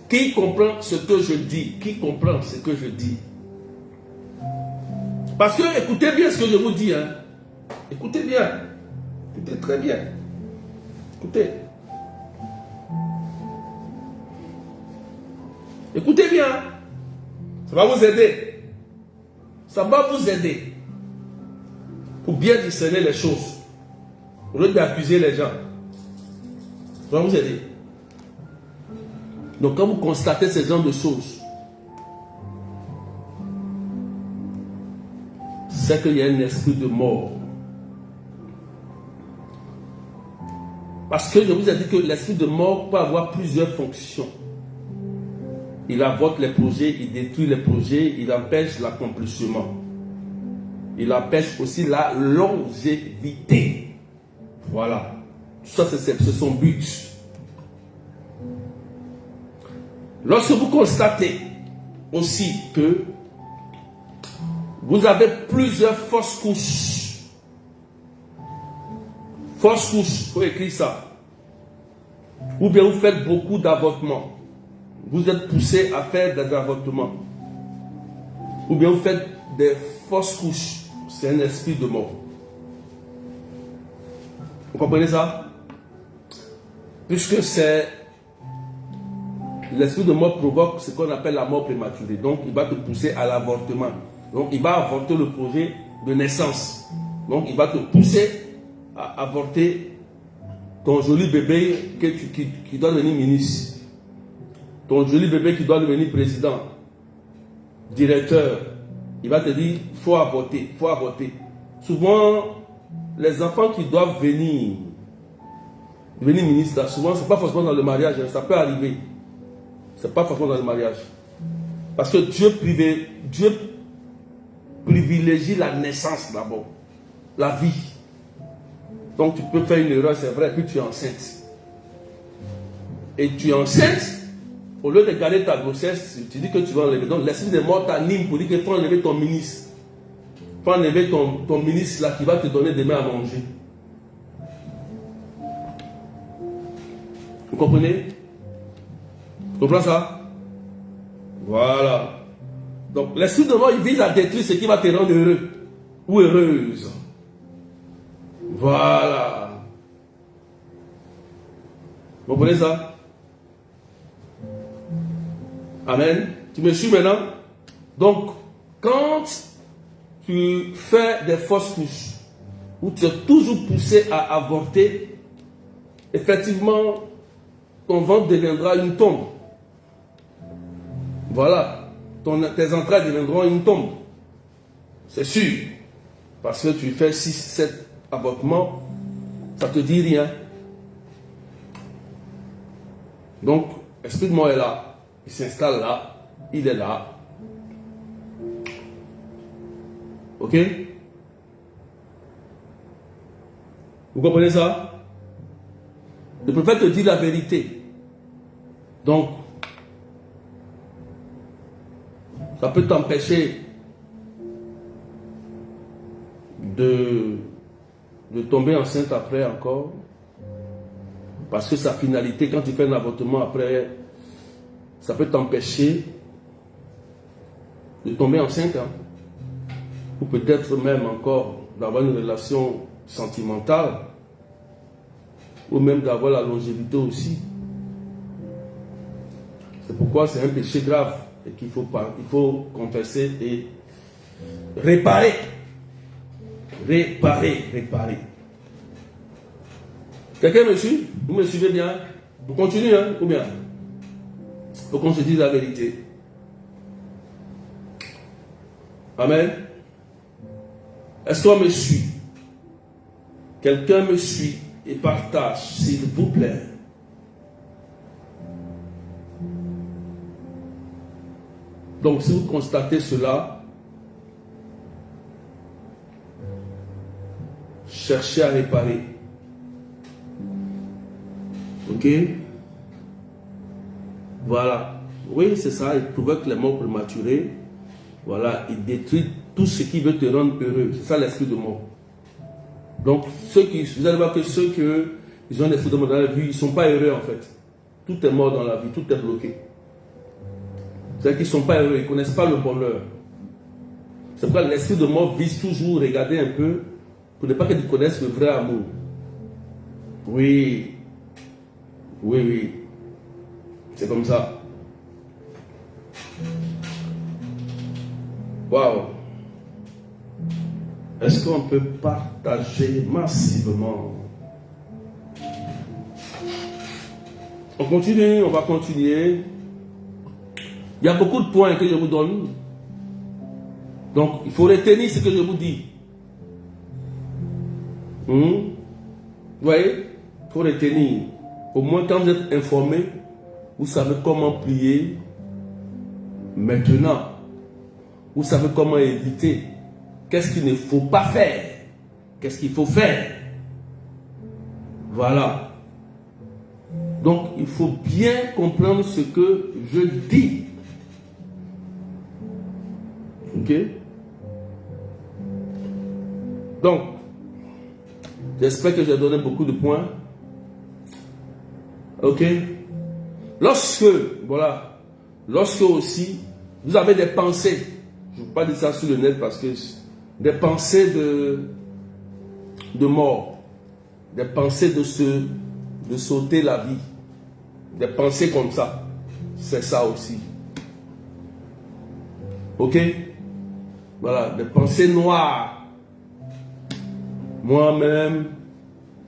Qui comprend ce que je dis? Qui comprend ce que je dis? Parce que écoutez bien ce que je vous dis. Hein. Écoutez bien. Écoutez très bien. Écoutez. Écoutez bien. Ça va vous aider. Ça va vous aider. Pour bien discerner les choses. Au lieu d'accuser les gens. Ça va vous aider. Donc quand vous constatez ce genre de choses, c'est qu'il y a un esprit de mort. Parce que je vous ai dit que l'esprit de mort peut avoir plusieurs fonctions. Il avorte les projets, il détruit les projets, il empêche l'accomplissement. Il empêche aussi la longévité. Voilà. Ça, c'est son but. Lorsque vous constatez aussi que vous avez plusieurs fausses couches. Fausses couches, il faut écrire ça. Ou bien vous faites beaucoup d'avortements. Vous êtes poussé à faire des avortements. Ou bien vous faites des fausses couches. C'est un esprit de mort. Vous comprenez ça? Puisque c'est... L'esprit de mort provoque ce qu'on appelle la mort prématurée. Donc, il va te pousser à l'avortement. Donc, il va avorter le projet de naissance. Donc, il va te pousser à avorter ton joli bébé qui doit devenir ministre. Ton joli bébé qui doit devenir président, directeur. Il va te dire, il faut avorter, il faut avorter. Souvent, les enfants qui doivent devenir ministres, souvent, ce n'est pas forcément dans le mariage, ça peut arriver. Ce n'est pas forcément dans le mariage. Parce que Dieu privilégie la naissance d'abord. La vie. Donc tu peux faire une erreur, c'est vrai, puis tu es enceinte. Et tu es enceinte, au lieu de garder ta grossesse, tu dis que tu vas enlever. Donc l'esprit de mort t'anime pour dire qu'il faut enlever ton ministre. Il faut enlever ton ministre là qui va te donner demain à manger. Vous comprenez? Tu comprends ça? Voilà. Donc l'esprit de mort, il vise à détruire ce qui va te rendre heureux ou heureuse. Voilà. Vous comprenez ça? Amen. Tu me suis maintenant? Donc, quand tu fais des fausses couches, où tu es toujours poussé à avorter, effectivement, ton ventre deviendra une tombe. Voilà. Tes entrailles deviendront une tombe. C'est sûr. Parce que tu fais 6, 7 avortements, ça ne te dit rien. Donc, l'esprit de mort est là. Il s'installe là. Il est là. Ok? Vous comprenez ça? Je préfère te dire la vérité. Donc, ça peut t'empêcher de tomber enceinte après encore. Parce que sa finalité, quand tu fais un avortement après, ça peut t'empêcher de tomber enceinte. Hein. Ou peut-être même encore d'avoir une relation sentimentale. Ou même d'avoir la longévité aussi. C'est pourquoi c'est un péché grave et qu'il faut confesser et réparer. Réparer. Quelqu'un me suit? Vous me suivez bien? Vous continuez, hein? Ou bien? Il faut qu'on se dise la vérité. Amen. Est-ce qu'on me suit? Quelqu'un me suit et partage, s'il vous plaît. Donc, si vous constatez cela, cherchez à réparer. Ok? Voilà. Oui, c'est ça. Il provoque les morts prématurées. Voilà. Il détruit tout ce qui veut te rendre heureux. C'est ça l'esprit de mort. Donc, vous allez voir que ceux qui ont l'esprit de mort dans la vie, ils ne sont pas heureux en fait. Tout est mort dans la vie, tout est bloqué. C'est-à-dire qu'ils ne sont pas heureux, ils ne connaissent pas le bonheur. C'est pourquoi l'esprit de mort vise toujours, regardez un peu, pour ne pas qu'ils connaissent le vrai amour. Oui. Oui, oui. C'est comme ça. Waouh. Est-ce qu'on peut partager massivement? On continue, on va continuer. Il y a beaucoup de points que je vous donne. Donc, il faut retenir ce que je vous dis. Vous voyez? Il faut retenir. Au moins, quand vous êtes informé, vous savez comment prier maintenant. Vous savez comment éviter. Qu'est-ce qu'il ne faut pas faire? Qu'est-ce qu'il faut faire? Voilà. Donc, il faut bien comprendre ce que je dis. Ok? Donc, j'espère que j'ai donné beaucoup de points. Ok? Lorsque aussi, vous avez des pensées, je ne veux pas dire ça sur le net parce que des pensées de mort, des pensées de sauter la vie, des pensées comme ça, c'est ça aussi. Ok? Voilà, des pensées noires. Moi-même,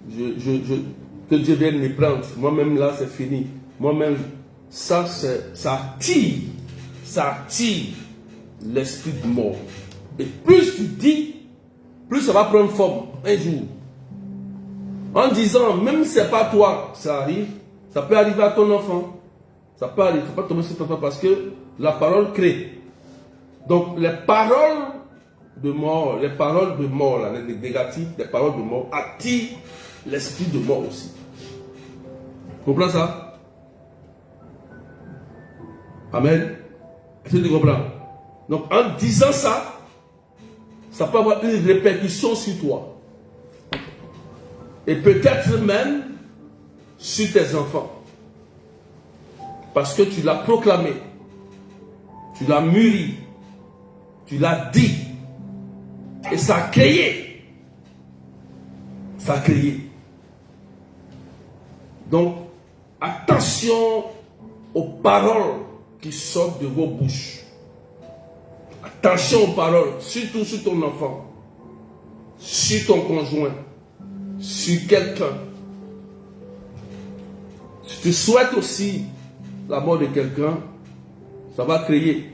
que Dieu vienne me prendre. Moi-même, là, c'est fini. Moi-même, ça attire l'esprit de mort. Et plus tu dis, plus ça va prendre forme un jour. En disant, même si ce n'est pas toi, ça arrive, ça peut arriver à ton enfant. Ça peut arriver, il ne faut pas tomber sur ton enfant parce que la parole crée. Donc, les paroles de mort, là, les négatifs, les paroles de mort attirent l'esprit de mort aussi. Tu comprends ça? Amen. Est-ce que tu comprends? Donc, en disant ça, ça peut avoir une répercussion sur toi. Et peut-être même sur tes enfants. Parce que tu l'as proclamé. Tu l'as mûri. Tu l'as dit. Et ça a créé. Ça a créé. Donc, attention aux paroles qui sortent de vos bouches. Attention aux paroles, surtout sur ton enfant, sur ton conjoint, sur quelqu'un. Si tu souhaites aussi la mort de quelqu'un, ça va créer.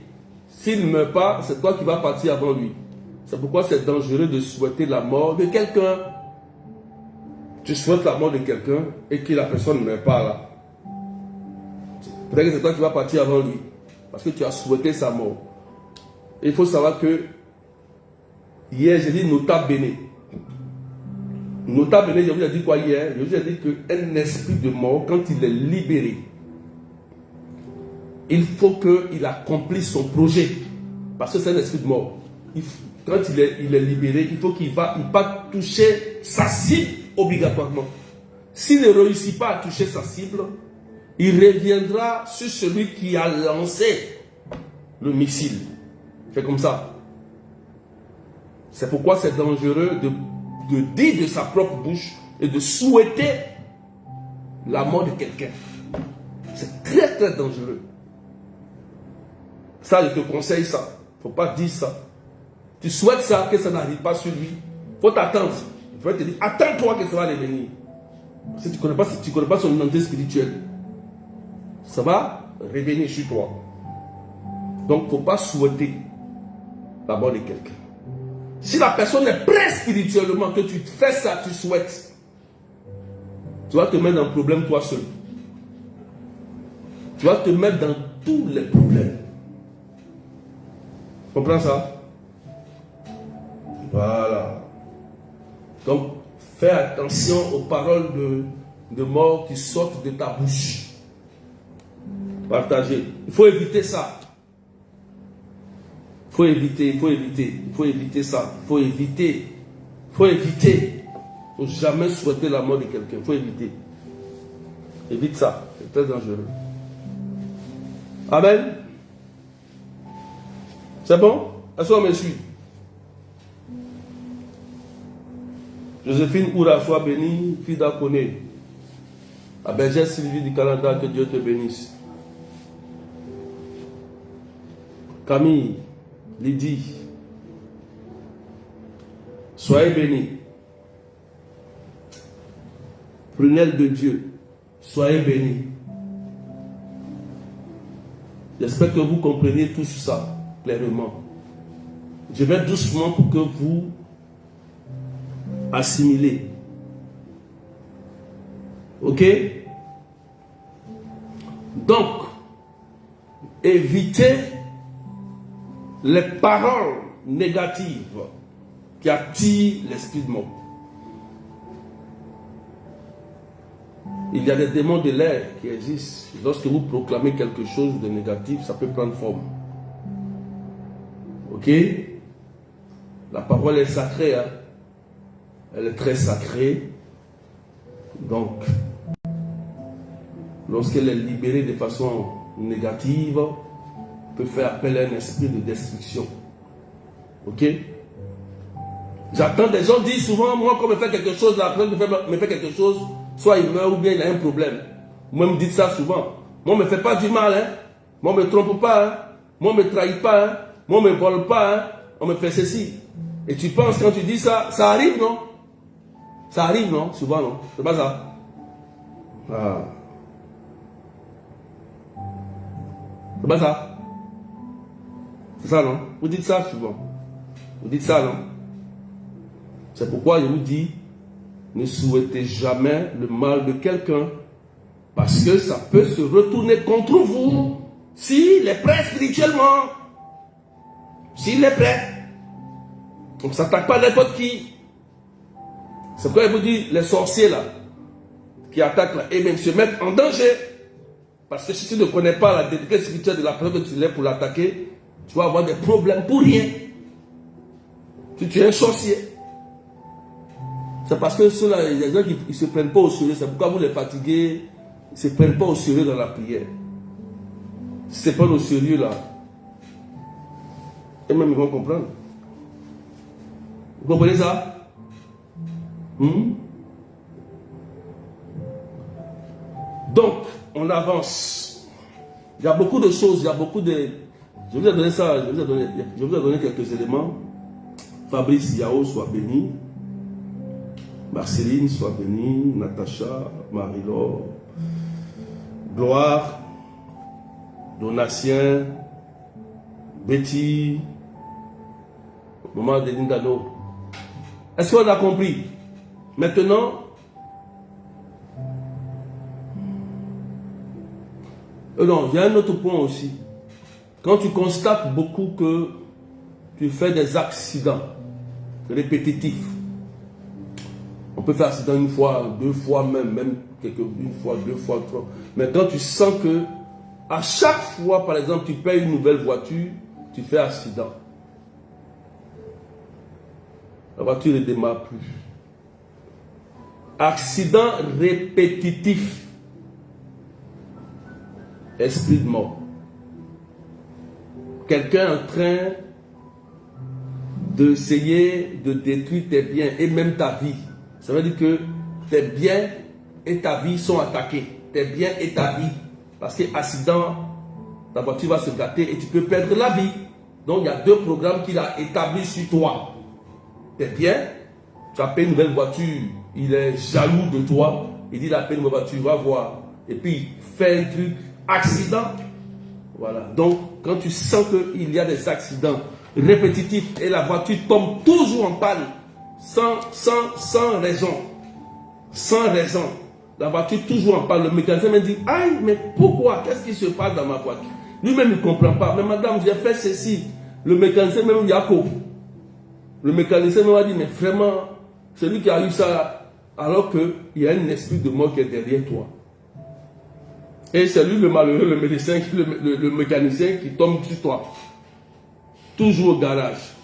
S'il ne meurt pas, c'est toi qui vas partir avant lui. C'est pourquoi c'est dangereux de souhaiter la mort de quelqu'un. Tu souhaites la mort de quelqu'un et que la personne ne meurt pas là. Peut-être que c'est toi qui vas partir avant lui. Parce que tu as souhaité sa mort. Et il faut savoir que hier, j'ai dit nota bene. Nota bene, je vous ai dit quoi hier? Je vous ai dit qu'un esprit de mort, quand il est libéré, il faut qu'il accomplisse son projet. Parce que c'est un esprit de mort. Quand il est libéré, il faut qu'il va toucher sa cible obligatoirement. S'il ne réussit pas à toucher sa cible, il reviendra sur celui qui a lancé le missile. C'est comme ça. C'est pourquoi c'est dangereux de dire de sa propre bouche et de souhaiter la mort de quelqu'un. C'est très très dangereux. Ça, je te conseille ça. Il ne faut pas dire ça. Tu souhaites ça, que ça n'arrive pas sur lui. Il faut t'attendre. Il faut te dire, attends-toi que ça va revenir. Si tu ne connais pas son identité spirituelle, ça va revenir sur toi. Donc, il ne faut pas souhaiter la mort de quelqu'un. Si la personne est prête spirituellement, que tu fais ça, tu souhaites, tu vas te mettre dans le problème toi seul. Tu vas te mettre dans tous les problèmes. Tu comprends ça? Voilà. Donc, fais attention aux paroles de mort qui sortent de ta bouche. Partagez. Il faut éviter ça. Il faut éviter ça. Il faut éviter. Il ne faut jamais souhaiter la mort de quelqu'un. Il faut éviter. Évite ça. C'est très dangereux. Amen. C'est bon? Est-ce qu'on me suit? Joséphine Oura, sois bénie. Fida Kone. La bergère Sylvie du Canada, que Dieu te bénisse. Camille, Lydie, soyez bénis. Prunelle de Dieu, soyez bénis. J'espère que vous comprenez tout ça clairement. Je vais doucement pour que vous assimilez. Ok? Donc, évitez les paroles négatives qui attirent l'esprit de mort. Il y a des démons de l'air qui existent. Lorsque vous proclamez quelque chose de négatif, ça peut prendre forme. Ok? La parole est sacrée. Hein? Elle est très sacrée. Donc, lorsqu'elle est libérée de façon négative, peut faire appel à un esprit de destruction. Ok? J'attends des gens disent souvent, moi quand on me fait quelque chose, la personne me fait quelque chose, soit il meurt ou bien il a un problème. Moi me dites ça souvent. Moi on ne me fait pas du mal, hein? Moi on ne me trompe pas, hein? Moi on ne me trahit pas, hein? Moi on ne me vole pas, hein? On me fait ceci. Et tu penses quand tu dis ça, ça arrive non? Ça arrive non? Souvent non? C'est pas ça? Ah. C'est pas ça? C'est ça, non? Vous dites ça souvent. Vous dites ça, non? C'est pourquoi je vous dis, ne souhaitez jamais le mal de quelqu'un, parce que ça peut se retourner contre vous s'il est prêt spirituellement. S'il est prêt. On ne s'attaque pas à n'importe qui. C'est pourquoi je vous dis, les sorciers là, qui attaquent là, et même se mettent en danger. Parce que si tu ne connais pas la délicatesse spirituelle de la personne que tu l'es pour l'attaquer, tu vas avoir des problèmes pour rien. Si tu es un sorcier. C'est parce que ceux-là, il y a des gens qui ne se prennent pas au sérieux. C'est pourquoi vous les fatiguez. Ils ne se prennent pas au sérieux dans la prière. Si ce n'est pas au sérieux là, et même ils vont comprendre. Vous comprenez ça? Donc, on avance. Il y a beaucoup de choses, il y a beaucoup de... Je vous ai donné ça, je vous ai donné quelques éléments. Fabrice Yao soit béni. Marceline soit bénie. Natacha, Marie-Laure, Gloire, Donatien, Betty, Maman de Lindano. Est-ce qu'on a compris? Maintenant, non, il y a un autre point aussi. Quand tu constates beaucoup que tu fais des accidents répétitifs, on peut faire accident une fois, deux fois même une fois, deux fois, trois. Mais quand tu sens que à chaque fois, par exemple, tu payes une nouvelle voiture, tu fais accident. La voiture ne démarre plus. Accident répétitif. Esprit de mort. Quelqu'un en train d'essayer de détruire tes biens et même ta vie. Ça veut dire que tes biens et ta vie sont attaqués. Tes biens et ta vie. Parce que accident, ta voiture va se gâter et tu peux perdre la vie. Donc il y a deux programmes qu'il a établis sur toi. Tes biens, tu as payé une nouvelle voiture, il est jaloux de toi. Il dit il a payé une nouvelle voiture, va voir. Et puis il fait un truc, accident. Voilà. Donc quand tu sens qu'il y a des accidents répétitifs et la voiture tombe toujours en panne, sans raison. Sans raison. La voiture toujours en panne. Le mécanicien me dit, aïe, mais pourquoi? Qu'est-ce qui se passe dans ma voiture? Lui-même il ne comprend pas. Mais madame, j'ai fait ceci. Le mécanicien même Yako. Le mécanicien m'a dit, mais vraiment, celui qui a eu ça, alors qu'il y a un esprit de mort qui est derrière toi. Et c'est lui le malheureux, le médecin, le mécanicien qui tombe sur toi. Toujours au garage.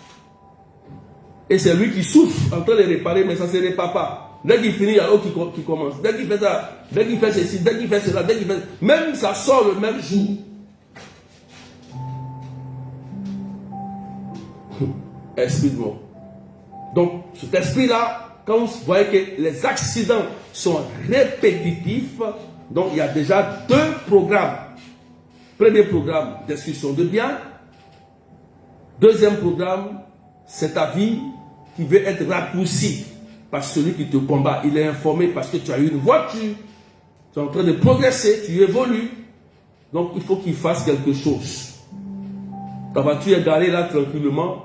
Et c'est lui qui souffre en train de réparer, mais ça ne se répare pas. Dès qu'il finit, il y a l'autre qui commence. Dès qu'il fait ça, dès qu'il fait ceci, dès qu'il fait cela, dès qu'il fait... Même ça sort le même jour. Esprit de mort. Donc, cet esprit-là, quand vous voyez que les accidents sont répétitifs, donc il y a déjà 2 programmes. Premier programme, destruction de biens. Deuxième programme, c'est ta vie qui veut être raccourcie par celui qui te combat. Il est informé parce que tu as eu une voiture, tu es en train de progresser, tu évolues. Donc il faut qu'il fasse quelque chose. Ta voiture est garée là tranquillement.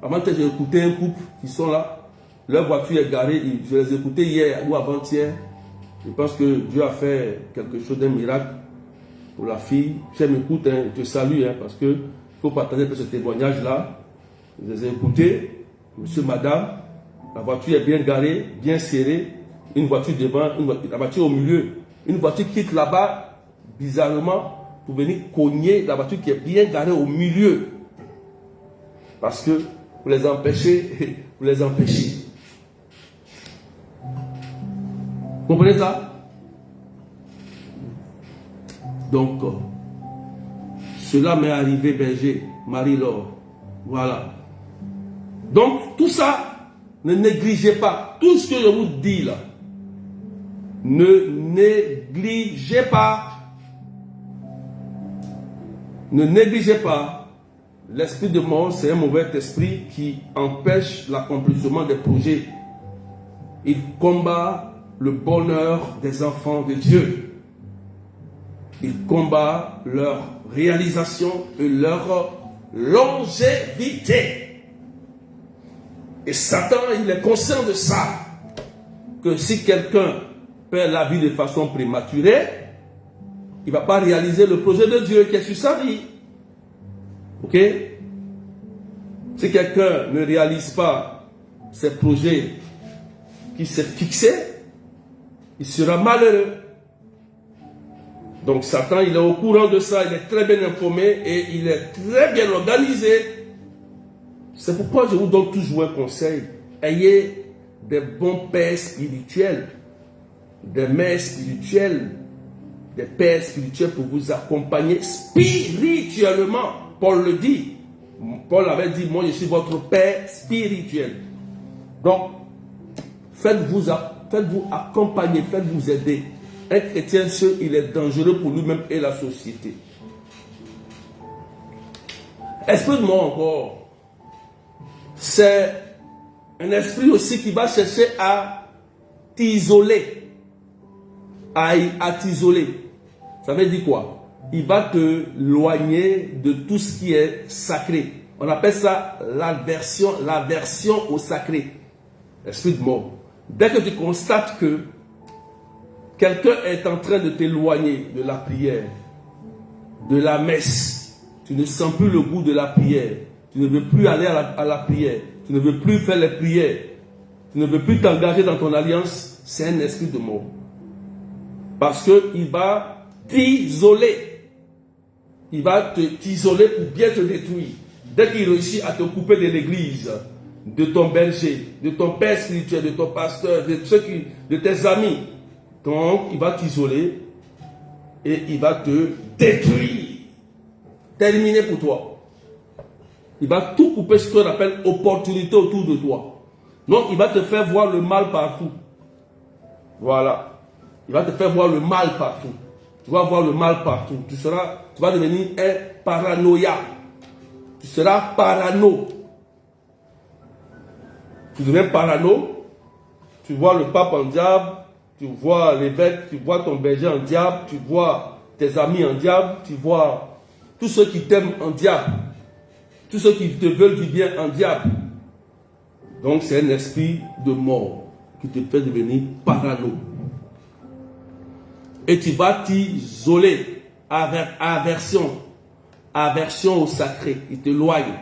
Avant que j'ai écouté un couple qui sont là. Leur voiture est garée. Je les ai écoutés hier ou avant-hier. Je pense que Dieu a fait quelque chose d'un miracle pour la fille. Si elle m'écoute, hein, je te salue parce que il faut partager ce témoignage-là. Je les ai écoutés. Monsieur, madame, la voiture est bien garée, bien serrée. Une voiture devant, la voiture au milieu. Une voiture quitte là-bas, bizarrement, pour venir cogner la voiture qui est bien garée au milieu. Parce que vous les empêchez, vous les empêchez. Vous comprenez ça? Donc, cela m'est arrivé, berger, Marie-Laure. Voilà. Donc, tout ça, ne négligez pas. Tout ce que je vous dis là, ne négligez pas. Ne négligez pas. L'esprit de mort, c'est un mauvais esprit qui empêche l'accomplissement des projets. Il combat le bonheur des enfants de Dieu. Il combat leur réalisation et leur longévité. Et Satan, il est conscient de ça. Que si quelqu'un perd la vie de façon prématurée, il ne va pas réaliser le projet de Dieu qui est sur sa vie. Ok? Si quelqu'un ne réalise pas ses projets qui s'est fixé, il sera malheureux. Donc Satan, il est au courant de ça, il est très bien informé et il est très bien organisé. C'est pourquoi je vous donne toujours un conseil. Ayez des bons pères spirituels, des mères spirituelles, des pères spirituels pour vous accompagner spirituellement. Paul le dit. Paul avait dit, moi je suis votre père spirituel. Donc, faites-vous accompagner, faites-vous aider. Un chrétien seul, il est dangereux pour lui-même et la société. Esprit de mort encore, c'est un esprit aussi qui va chercher à t'isoler. À t'isoler. Ça veut dire quoi? Il va te éloigner de tout ce qui est sacré. On appelle ça l'aversion au sacré. Esprit de mort. Dès que tu constates que quelqu'un est en train de t'éloigner de la prière, de la messe, tu ne sens plus le goût de la prière, tu ne veux plus aller à la prière, tu ne veux plus faire les prières, tu ne veux plus t'engager dans ton alliance, c'est un esprit de mort. Parce qu'il va t'isoler. Il va t'isoler pour bien te détruire. Dès qu'il réussit à te couper de l'église, de ton berger, de ton père spirituel, de ton pasteur, de tes amis, donc il va t'isoler et il va te détruire. Terminé pour toi. Il va tout couper, ce qu'on appelle opportunité autour de toi. Donc il va te faire voir le mal partout. Voilà. Il va te faire voir le mal partout. Tu vas voir le mal partout. Tu vas devenir un paranoïa. Tu seras parano. Tu deviens parano. Tu vois le pape en diable. Tu vois l'évêque. Tu vois ton berger en diable. Tu vois tes amis en diable. Tu vois tous ceux qui t'aiment en diable. Tous ceux qui te veulent du bien en diable. Donc c'est un esprit de mort qui te fait devenir parano. Et tu vas t'isoler. Aversion au sacré. Il t'éloigne.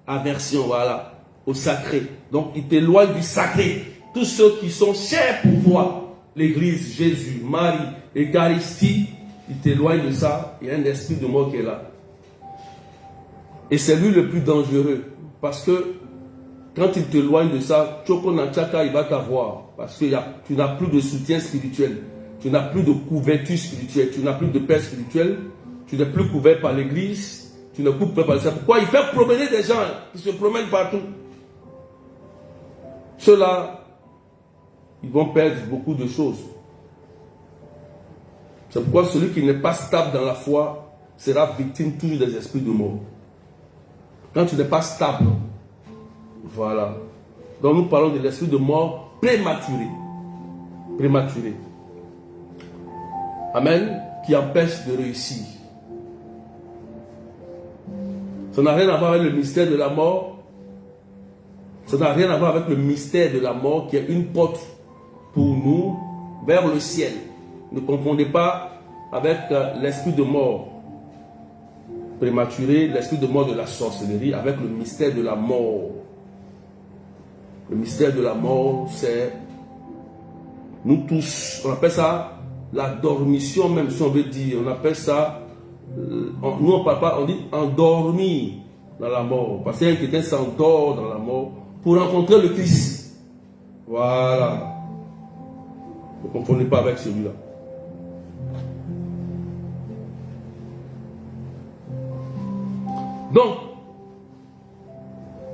Aversion, voilà, au sacré. Donc il t'éloigne du sacré. Tous ceux qui sont chers pour toi, l'église, Jésus, Marie, l'Eucharistie, il t'éloigne de ça. Il y a un esprit de mort qui est là. Et c'est lui le plus dangereux. Parce que quand il t'éloigne de ça, Choko Nachaka, il va t'avoir. Parce que tu n'as plus de soutien spirituel. Tu n'as plus de couverture spirituelle. Tu n'as plus de paix spirituelle. Tu n'es plus couvert par l'église. Tu n'es plus couvert par le Seigneur. Pourquoi il fait promener des gens qui se promènent partout? Ceux-là, ils vont perdre beaucoup de choses. C'est pourquoi celui qui n'est pas stable dans la foi sera victime toujours des esprits de mort. Quand tu n'es pas stable, voilà. Donc nous parlons de l'esprit de mort prématuré. Prématuré. Amen. Qui empêche de réussir. Ça n'a rien à voir avec le mystère de la mort. Ça n'a rien à voir avec le mystère de la mort qui est une porte pour nous vers le ciel. Ne confondez pas avec l'esprit de mort prématuré, l'esprit de mort de la sorcellerie avec le mystère de la mort. Le mystère de la mort, c'est nous tous, on appelle ça la dormition même, si on veut dire. On appelle ça, nous on parle pas, on dit endormi dans la mort. Parce que quelqu'un s'endort dans la mort pour rencontrer le Christ. Voilà. Ne confondez pas avec celui-là. Donc,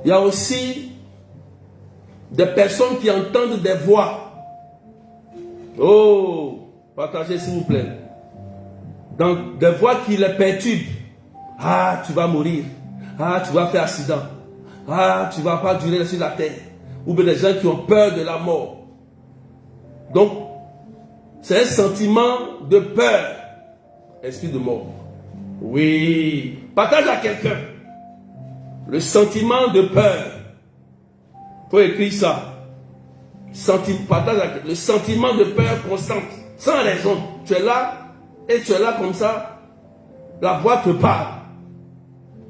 il y a aussi des personnes qui entendent des voix. Oh, partagez s'il vous plaît. Donc, des voix qui les perturbent. Ah, tu vas mourir. Ah, tu vas faire accident. Ah, tu ne vas pas durer sur la terre. Ou bien des gens qui ont peur de la mort. Donc, c'est un sentiment de peur. Esprit de mort. Oui. Partage à quelqu'un. Le sentiment de peur. Il faut écrire ça. Partage à quelqu'un. Le sentiment de peur constante. Sans raison. Tu es là et tu es là comme ça. La voix te parle.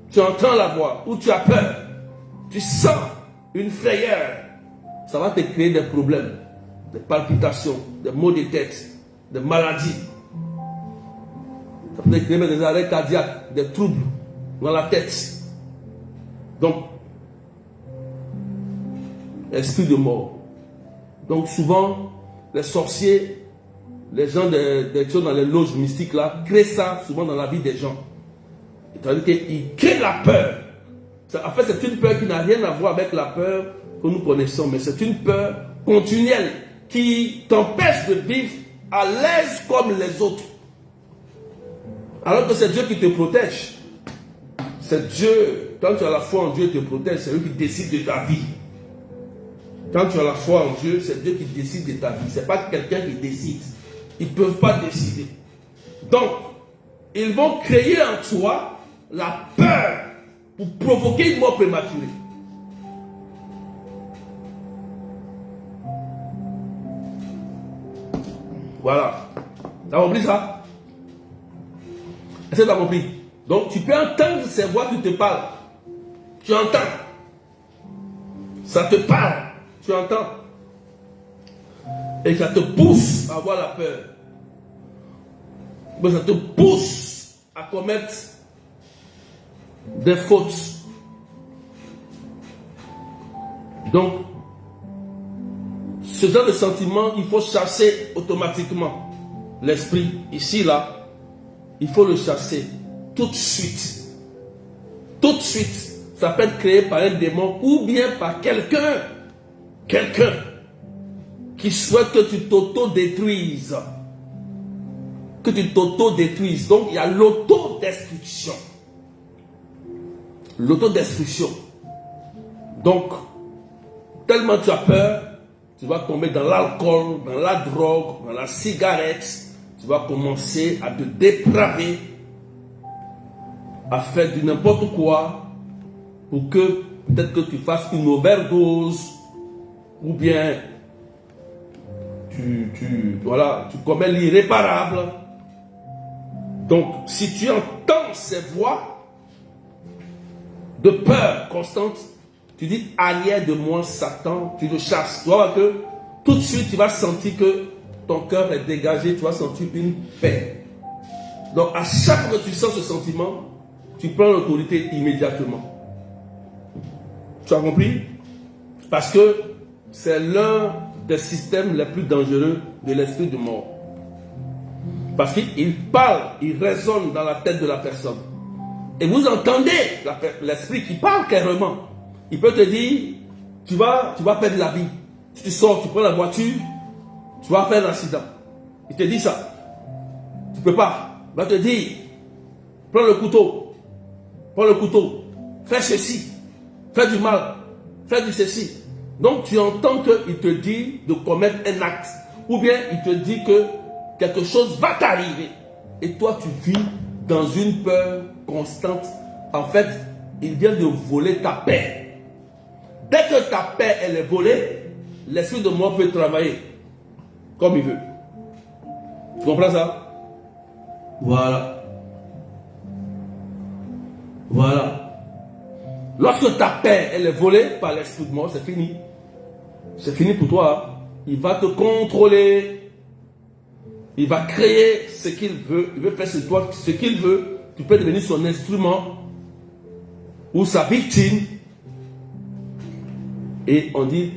Tu entends la voix. Ou tu as peur. Tu sens une frayeur. Ça va te créer des problèmes. Des palpitations. Des maux de tête. Des maladies. Ça peut créer des arrêts cardiaques, des troubles dans la tête. Donc, esprit de mort. Donc souvent, les sorciers, les gens des choses dans les loges mystiques là, créent ça souvent dans la vie des gens. C'est-à-dire qu'ils créent la peur. En fait, c'est une peur qui n'a rien à voir avec la peur que nous connaissons, mais c'est une peur continuelle qui t'empêche de vivre à l'aise comme les autres. Alors que c'est Dieu qui te protège. C'est Dieu, quand tu as la foi en Dieu, il te protège. C'est lui qui décide de ta vie. Quand tu as la foi en Dieu, c'est Dieu qui décide de ta vie. Ce n'est pas quelqu'un qui décide. Ils ne peuvent pas décider. Donc, ils vont créer en toi la peur pour provoquer une mort prématurée. Voilà. Tu as compris ça? Est-ce que tu as compris? Donc tu peux entendre ces voix qui te parlent. Tu entends. Ça te parle. Tu entends. Et ça te pousse à avoir la peur. Mais ça te pousse à commettre des fautes. Donc, ce genre de sentiment, il faut chasser automatiquement. L'esprit, ici, là, il faut le chasser tout de suite. Tout de suite. Ça peut être créé par un démon ou bien par quelqu'un. Quelqu'un qui souhaite que tu t'auto-détruises. Que tu t'auto-détruises. Donc, il y a l'autodestruction. L'autodestruction. Donc, tellement tu as peur, tu vas tomber dans l'alcool, dans la drogue, dans la cigarette. Tu vas commencer à te dépraver, à faire du n'importe quoi pour que peut-être que tu fasses une overdose ou bien tu commets l'irréparable. Donc, si tu entends ces voix de peur constante, tu dis arrière de moi Satan, tu le chasses. Tu vois que tout de suite tu vas sentir que ton cœur est dégagé, tu vas sentir une paix. Donc à chaque fois que tu sens ce sentiment, tu prends l'autorité immédiatement. Tu as compris? Parce que c'est l'un des systèmes les plus dangereux de l'esprit de mort. Parce qu'il parle, il résonne dans la tête de la personne. Et vous entendez l'esprit qui parle carrément. Il peut te dire, tu vas perdre la vie. Si tu sors, tu prends la voiture, tu vas faire un accident. Il te dit ça. Tu ne peux pas. Il va te dire, prends le couteau. Prends le couteau. Fais ceci. Fais du mal. Fais du ceci. Donc tu entends qu'il te dit de commettre un acte. Ou bien il te dit que quelque chose va t'arriver. Et toi tu vis dans une peur constante. En fait, il vient de voler ta paix. Dès que ta paix elle est volée, l'esprit de mort peut travailler comme il veut. Tu comprends ça? Voilà. Voilà. Lorsque ta paix elle est volée par l'esprit de mort, c'est fini. C'est fini pour toi. Il va te contrôler. Il va créer ce qu'il veut. Il veut faire sur toi ce qu'il veut. Tu peux devenir son instrument ou sa victime. Et on dit,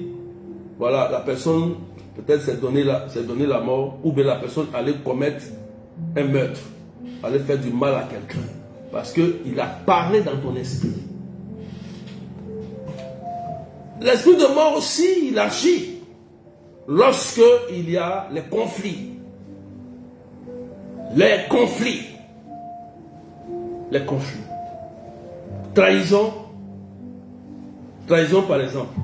voilà, la personne peut-être s'est donné la mort, ou bien la personne allait commettre un meurtre, allait faire du mal à quelqu'un. Parce qu'il a parlé dans ton esprit. L'esprit de mort aussi, il agit lorsque il y a les conflits. Les conflits. Les conflits. Trahison. Trahison par exemple.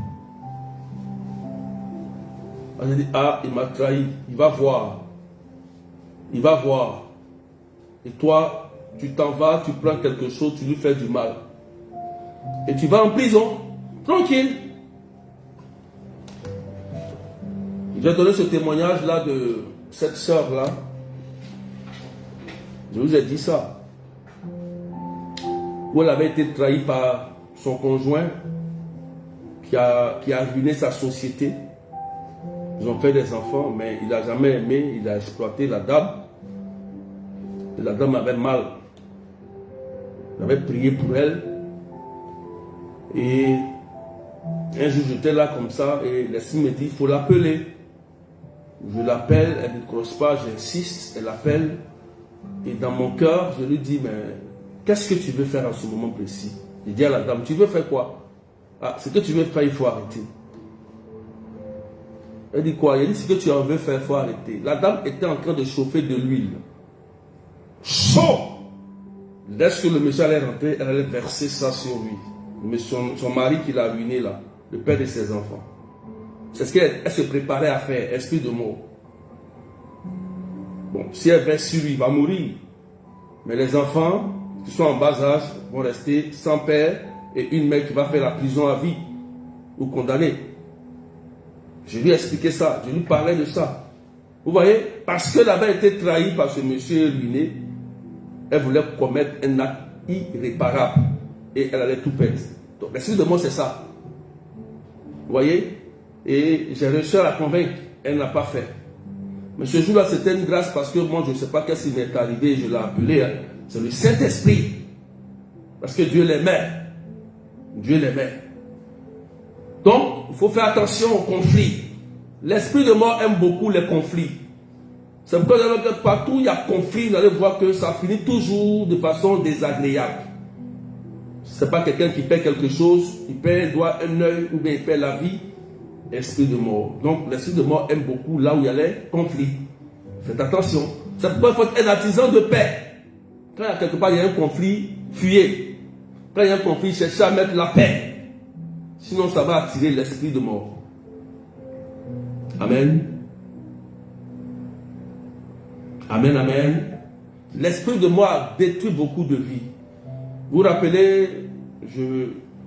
On a dit, ah, il m'a trahi. Il va voir. Il va voir. Et toi, tu t'en vas, tu prends quelque chose, tu lui fais du mal. Et tu vas en prison. Tranquille. Je vais donner ce témoignage-là de cette sœur-là. Je vous ai dit ça. Où elle avait été trahie par son conjoint qui a ruiné sa société. Ils ont fait des enfants, mais il n'a jamais aimé, il a exploité la dame. Et la dame avait mal. J'avais prié pour elle. Et un jour, j'étais là comme ça, et l'esprit me dit, il faut l'appeler. Je l'appelle, elle ne décroche pas, j'insiste, elle appelle. Et dans mon cœur, je lui dis, mais qu'est-ce que tu veux faire à ce moment précis? Je dis à la dame, tu veux faire quoi? Ah, ce que tu veux faire, il faut arrêter. Elle dit quoi? Elle dit, ce que tu en veux faire, il faut arrêter. La dame était en train de chauffer de l'huile. Chaud! Dès que le monsieur allait rentrer, elle allait verser ça sur lui. Mais son mari qui l'a ruiné là, le père de ses enfants. C'est ce qu'elle se préparait à faire, esprit de mort. Bon, si elle verse sur lui, il va mourir. Mais les enfants qui sont en bas âge vont rester sans père et une mère qui va faire la prison à vie ou condamnée. Je lui ai expliqué ça, je lui parlais de ça. Vous voyez, parce qu'elle avait été trahie par ce monsieur ruiné, elle voulait commettre un acte irréparable et elle allait tout perdre. Donc l'esprit de mort, c'est ça. Vous voyez? Et j'ai réussi à la convaincre, elle n'a pas fait. Mais ce jour-là, c'était une grâce parce que moi, je ne sais pas qu'est-ce qui m'est arrivé, je l'ai appelé, hein. C'est le Saint-Esprit. Parce que Dieu l'aimait. Dieu l'aimait. Donc, il faut faire attention aux conflits. L'esprit de mort aime beaucoup les conflits. C'est pourquoi partout il y a conflit, vous allez voir que ça finit toujours de façon désagréable. Ce n'est pas quelqu'un qui perd quelque chose, il perd un œil ou bien il perd la vie. Esprit de mort. Donc l'esprit de mort aime beaucoup là où il y a les conflits. Faites attention. C'est pourquoi il faut être un artisan de paix. Quand il y a quelque part il y a un conflit, fuyez. Quand il y a un conflit, cherchez à mettre la paix. Sinon ça va attirer l'esprit de mort. Amen. Amen, amen. L'esprit de mort détruit beaucoup de vies. Vous vous rappelez,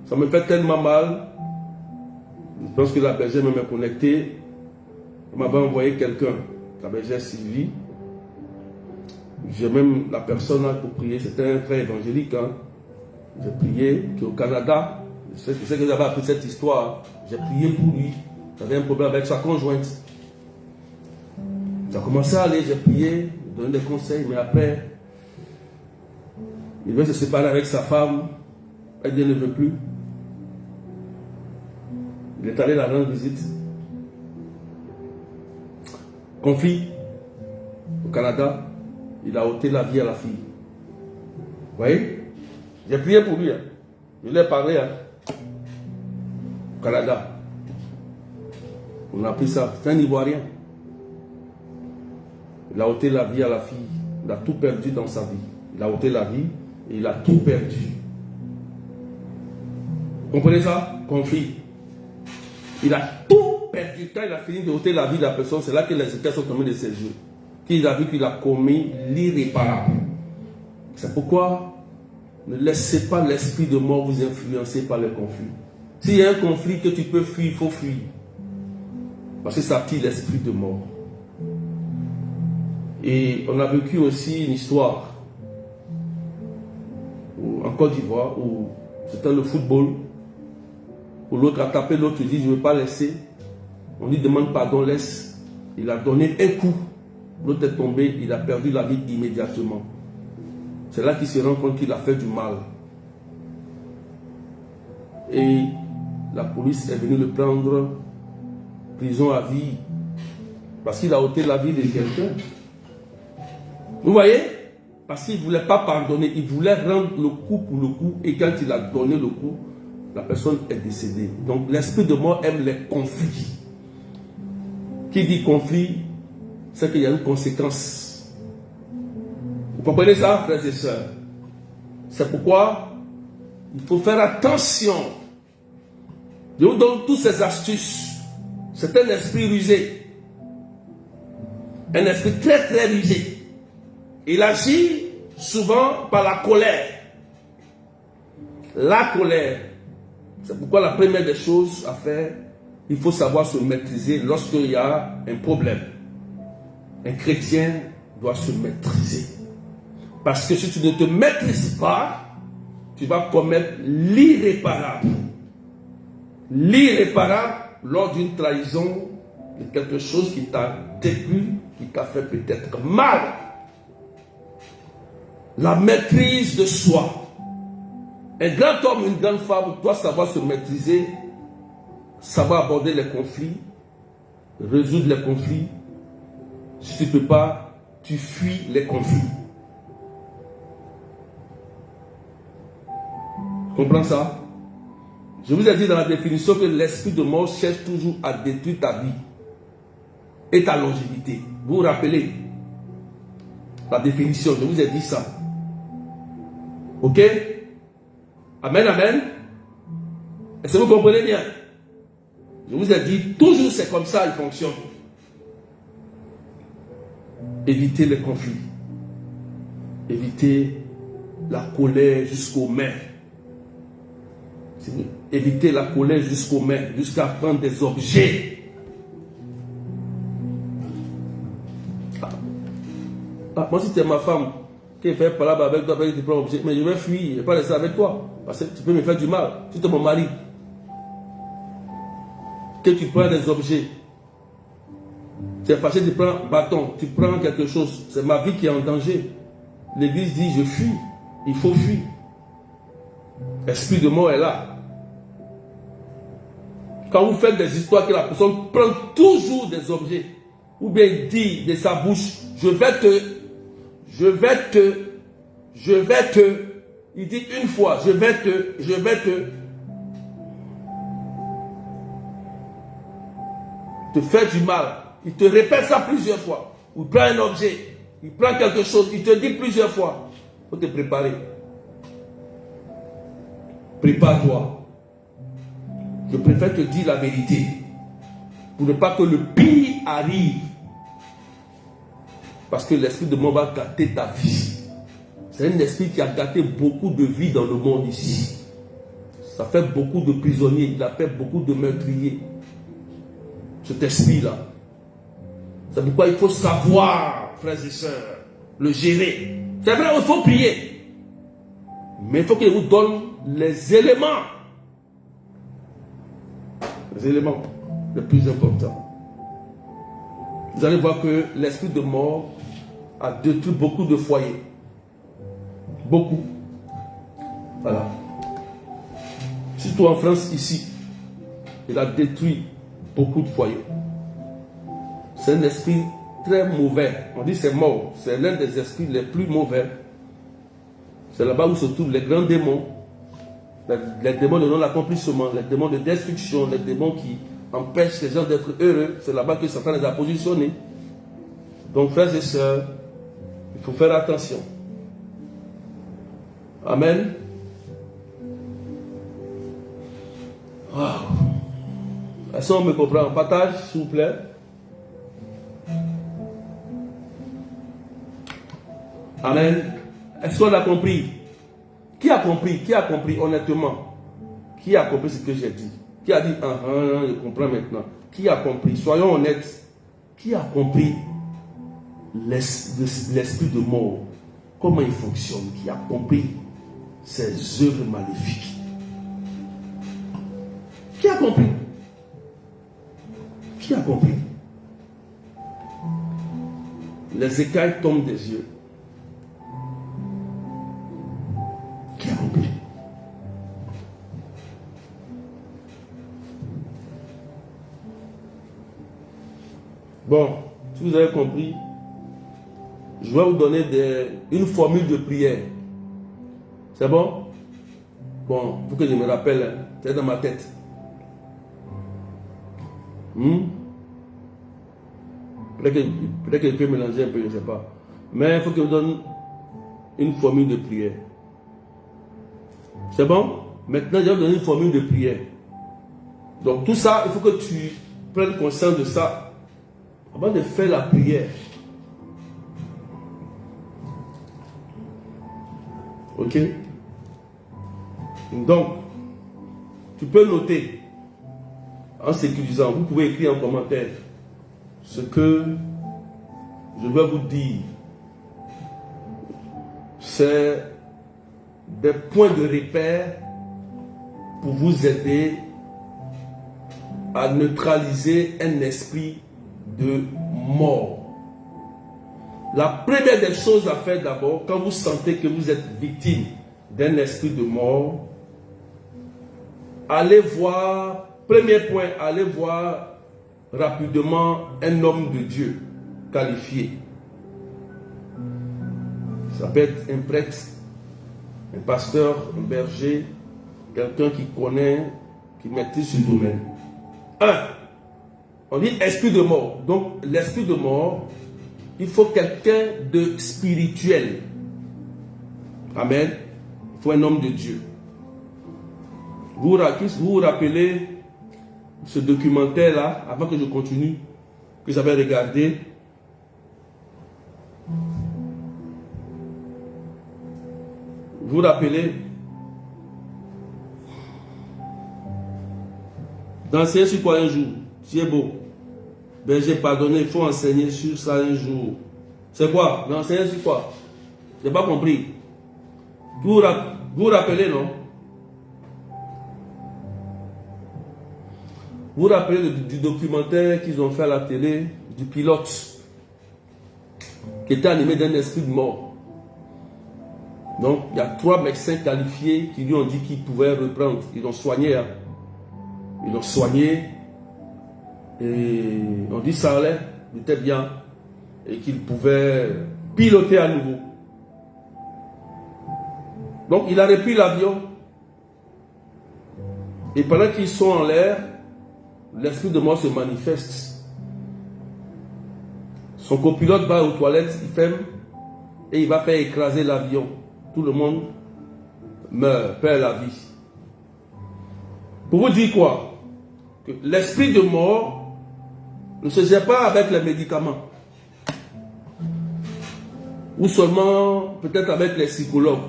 ça me fait tellement mal. Je pense que la bergère m'a connecté. Elle m'avait envoyé quelqu'un, la bergère Sylvie. J'ai même la personne pour prier, c'était un frère évangélique. Hein. J'ai prié qu'au Canada, je sais que vous avez appris cette histoire. J'ai prié pour lui. Il avait un problème avec sa conjointe. Ça a commencé à aller, j'ai prié, j'ai donné des conseils, mais après, il veut se séparer avec sa femme. Elle dit, elle ne veut plus. Il est allé la rendre visite. Conflit. Au Canada, il a ôté la vie à la fille. Vous voyez? J'ai prié pour lui. Hein. Je lui ai parlé. Hein. Au Canada. On a appris ça. C'est un Ivoirien. Il a ôté la vie à la fille. Il a tout perdu dans sa vie. Il a ôté la vie et il a tout perdu. Vous comprenez ça? Conflit. Il a tout perdu. Quand il a fini de ôter la vie de la personne, c'est là que les états sont tombés de ses yeux. Qu'il a vu qu'il a commis l'irréparable. C'est pourquoi ne laissez pas l'esprit de mort vous influencer par les conflits. S'il y a un conflit que tu peux fuir, il faut fuir. Parce que ça attire l'esprit de mort. Et on a vécu aussi une histoire en Côte d'Ivoire où c'était le football, où l'autre a tapé l'autre, il dit je ne veux pas laisser. On lui demande pardon, laisse. Il a donné un coup, l'autre est tombé, il a perdu la vie immédiatement. C'est là qu'il se rend compte qu'il a fait du mal. Et la police est venue le prendre, prison à vie, parce qu'il a ôté la vie de quelqu'un. Vous voyez? Parce qu'il ne voulait pas pardonner, il voulait rendre le coup pour le coup, et quand il a donné le coup, la personne est décédée. Donc l'esprit de mort aime les conflits. Qui dit conflit, c'est qu'il y a une conséquence. Vous comprenez ça, frères et sœurs? C'est pourquoi il faut faire attention. Je vous donne toutes ces astuces. C'est un esprit rusé. Un esprit très très rusé. Il agit souvent par la colère. La colère. C'est pourquoi la première des choses à faire, il faut savoir se maîtriser lorsqu'il y a un problème. Un chrétien doit se maîtriser. Parce que si tu ne te maîtrises pas, tu vas commettre l'irréparable. L'irréparable lors d'une trahison de quelque chose qui t'a déplu, qui t'a fait peut-être mal. La maîtrise de soi. Un grand homme, une grande femme doit savoir se maîtriser, savoir aborder les conflits, résoudre les conflits. Si tu ne peux pas, tu fuis les conflits. Tu comprends ça? Je vous ai dit dans la définition que l'esprit de mort cherche toujours à détruire ta vie et ta longévité. Vous vous rappelez la définition, je vous ai dit ça. Ok? Amen, amen. Est-ce que vous comprenez bien? Je vous ai dit, toujours c'est comme ça, il fonctionne. Évitez les conflits. Évitez la colère jusqu'aux mains. Évitez la colère jusqu'aux mains, jusqu'à prendre des objets. Moi, si tu es ma femme, qui fait parler avec toi, tu prends objet, mais je vais fuir, je ne vais pas rester avec toi, parce que tu peux me faire du mal. Si tu es mon mari, que tu prends des objets, tu es fâché, tu prends un bâton, tu prends quelque chose, c'est ma vie qui est en danger. L'église dit, je fuis, il faut fuir. L'esprit de mort est là. Quand vous faites des histoires que la personne prend toujours des objets, ou bien dit de sa bouche, je vais te, il dit une fois, je vais te faire du mal. Il te répète ça plusieurs fois. Il prend un objet, il prend quelque chose, il te dit plusieurs fois. Il faut te préparer. Prépare-toi. Je préfère te dire la vérité. Pour ne pas que le pire arrive. Parce que l'esprit de mort va gâter ta vie. C'est un esprit qui a gâté beaucoup de vies dans le monde ici. Ça fait beaucoup de prisonniers. Il a fait beaucoup de meurtriers. Cet esprit-là. C'est pourquoi il faut savoir, frères et sœurs, le gérer. C'est vrai, il faut prier. Mais il faut qu'il vous donne les éléments. Les éléments les plus importants. Vous allez voir que l'esprit de mort a détruit beaucoup de foyers. Beaucoup. Voilà. Surtout en France, ici, il a détruit beaucoup de foyers. C'est un esprit très mauvais. On dit c'est mort. C'est l'un des esprits les plus mauvais. C'est là-bas où se trouvent les grands démons. Les démons de non-accomplissement, les démons de destruction, les démons qui empêchent les gens d'être heureux. C'est là-bas que Satan les a positionnés. Donc, frères et sœurs, il faut faire attention. Amen. Wow. Est-ce qu'on me comprend? Partage, s'il vous plaît. Amen. Est-ce qu'on a compris? Qui a compris? Qui a compris honnêtement? Qui a compris ce que j'ai dit? Qui a dit, je comprends maintenant? Qui a compris? Soyons honnêtes. Qui a compris l'esprit de mort? Comment il fonctionne? Qui a compris ses œuvres maléfiques? Qui a compris? Qui a compris? Les écailles tombent des yeux. Qui a compris? Bon, si vous avez compris, je vais vous donner une formule de prière. C'est bon? Bon, il faut que je me rappelle, hein, c'est dans ma tête. Peut-être que je peux mélanger un peu, je ne sais pas. Mais il faut que je vous donne une formule de prière. C'est bon? Maintenant, je vais vous donner une formule de prière. Donc tout ça, il faut que tu prennes conscience de ça avant de faire la prière. Ok? Donc, tu peux noter en sécurisant. Vous pouvez écrire en commentaire ce que je vais vous dire. C'est des points de repère pour vous aider à neutraliser un esprit de mort. La première des choses à faire d'abord, quand vous sentez que vous êtes victime d'un esprit de mort, allez voir, premier point, allez voir rapidement un homme de Dieu qualifié. Ça peut être un prêtre, un pasteur, un berger, quelqu'un qui connaît, qui maîtrise ce domaine. 1. On dit esprit de mort. Donc l'esprit de mort, il faut quelqu'un de spirituel. Amen. Il faut un homme de Dieu. Vous vous rappelez ce documentaire-là, avant que je continue, que j'avais regardé. Vous vous rappelez? D'enseigner sur quoi un jour? C'est beau. Ben j'ai pardonné, il faut enseigner sur ça un jour. C'est quoi? D'enseigner sur quoi? Je n'ai pas compris. Vous vous rappelez, non? Vous vous rappelez du documentaire qu'ils ont fait à la télé, du pilote, qui était animé d'un esprit de mort. Donc, il y a 3 médecins qualifiés qui lui ont dit qu'il pouvait reprendre. Ils l'ont soigné. Hein. Ils l'ont soigné. Et on dit ça allait, il était bien. Et qu'il pouvait piloter à nouveau. Donc, il a repris l'avion. Et pendant qu'ils sont en l'air, l'esprit de mort se manifeste. Son copilote va aux toilettes, il ferme et il va faire écraser l'avion. Tout le monde meurt, perd la vie. Pour vous dire quoi? Que l'esprit de mort ne se gère pas avec les médicaments. Ou seulement peut-être avec les psychologues.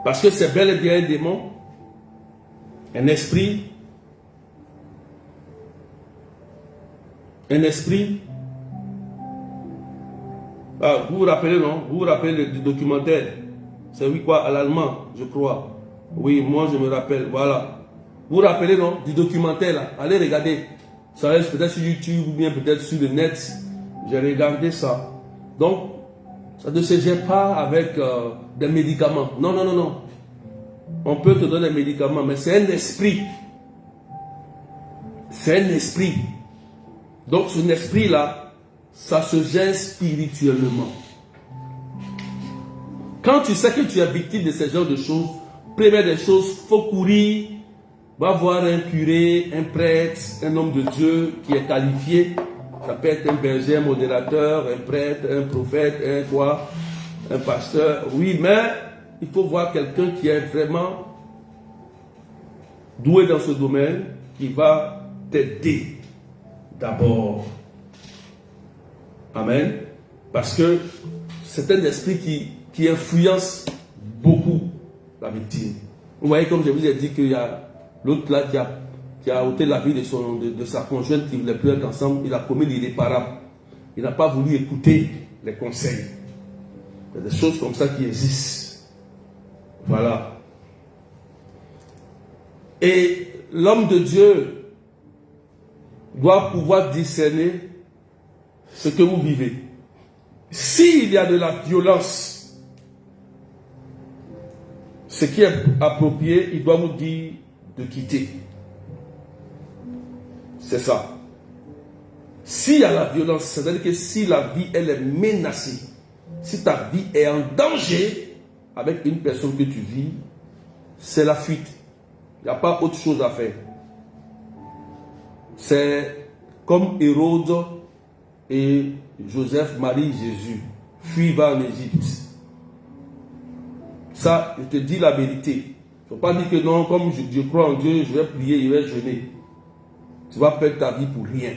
Parce que c'est bel et bien un démon, un esprit. Un esprit. Ah, vous vous rappelez, non? Vous vous rappelez du documentaire? C'est oui quoi? À l'allemand, je crois. Oui, moi je me rappelle. Voilà. Vous vous rappelez, non? Du documentaire là. Allez regarder. Ça reste peut-être sur YouTube ou bien peut-être sur le net. J'ai regardé ça. Donc, ça ne se gère pas avec des médicaments. Non, non, non, non. On peut te donner des médicaments, mais c'est un esprit. C'est un esprit. Donc son esprit-là, ça se gère spirituellement. Quand tu sais que tu es victime de ce genre de choses, première des choses, il faut courir, va voir un curé, un prêtre, un homme de Dieu qui est qualifié. Ça peut être un berger, un modérateur, un prêtre, un prophète, un pasteur. Oui, mais il faut voir quelqu'un qui est vraiment doué dans ce domaine, qui va t'aider d'abord. Amen. Parce que c'est un esprit qui influence beaucoup la victime. Vous voyez, comme je vous ai dit qu'il y a l'autre là qui a ôté la vie de sa conjointe qui ne voulait plus être ensemble, il a commis l'irréparable. Il n'a pas voulu écouter les conseils. Il y a des choses comme ça qui existent. Voilà. Et l'homme de Dieu doit pouvoir discerner ce que vous vivez. S'il y a de la violence, ce qui est approprié, il doit vous dire de quitter. C'est ça. S'il y a la violence, c'est-à-dire que si la vie elle est menacée, si ta vie est en danger avec une personne que tu vis, c'est la fuite. Il n'y a pas autre chose à faire. C'est comme Hérode et Joseph, Marie, Jésus. Fuis, va en Égypte. Ça, je te dis la vérité. Il ne faut pas dire que non, comme je crois en Dieu, je vais prier, je vais jeûner. Tu vas perdre ta vie pour rien.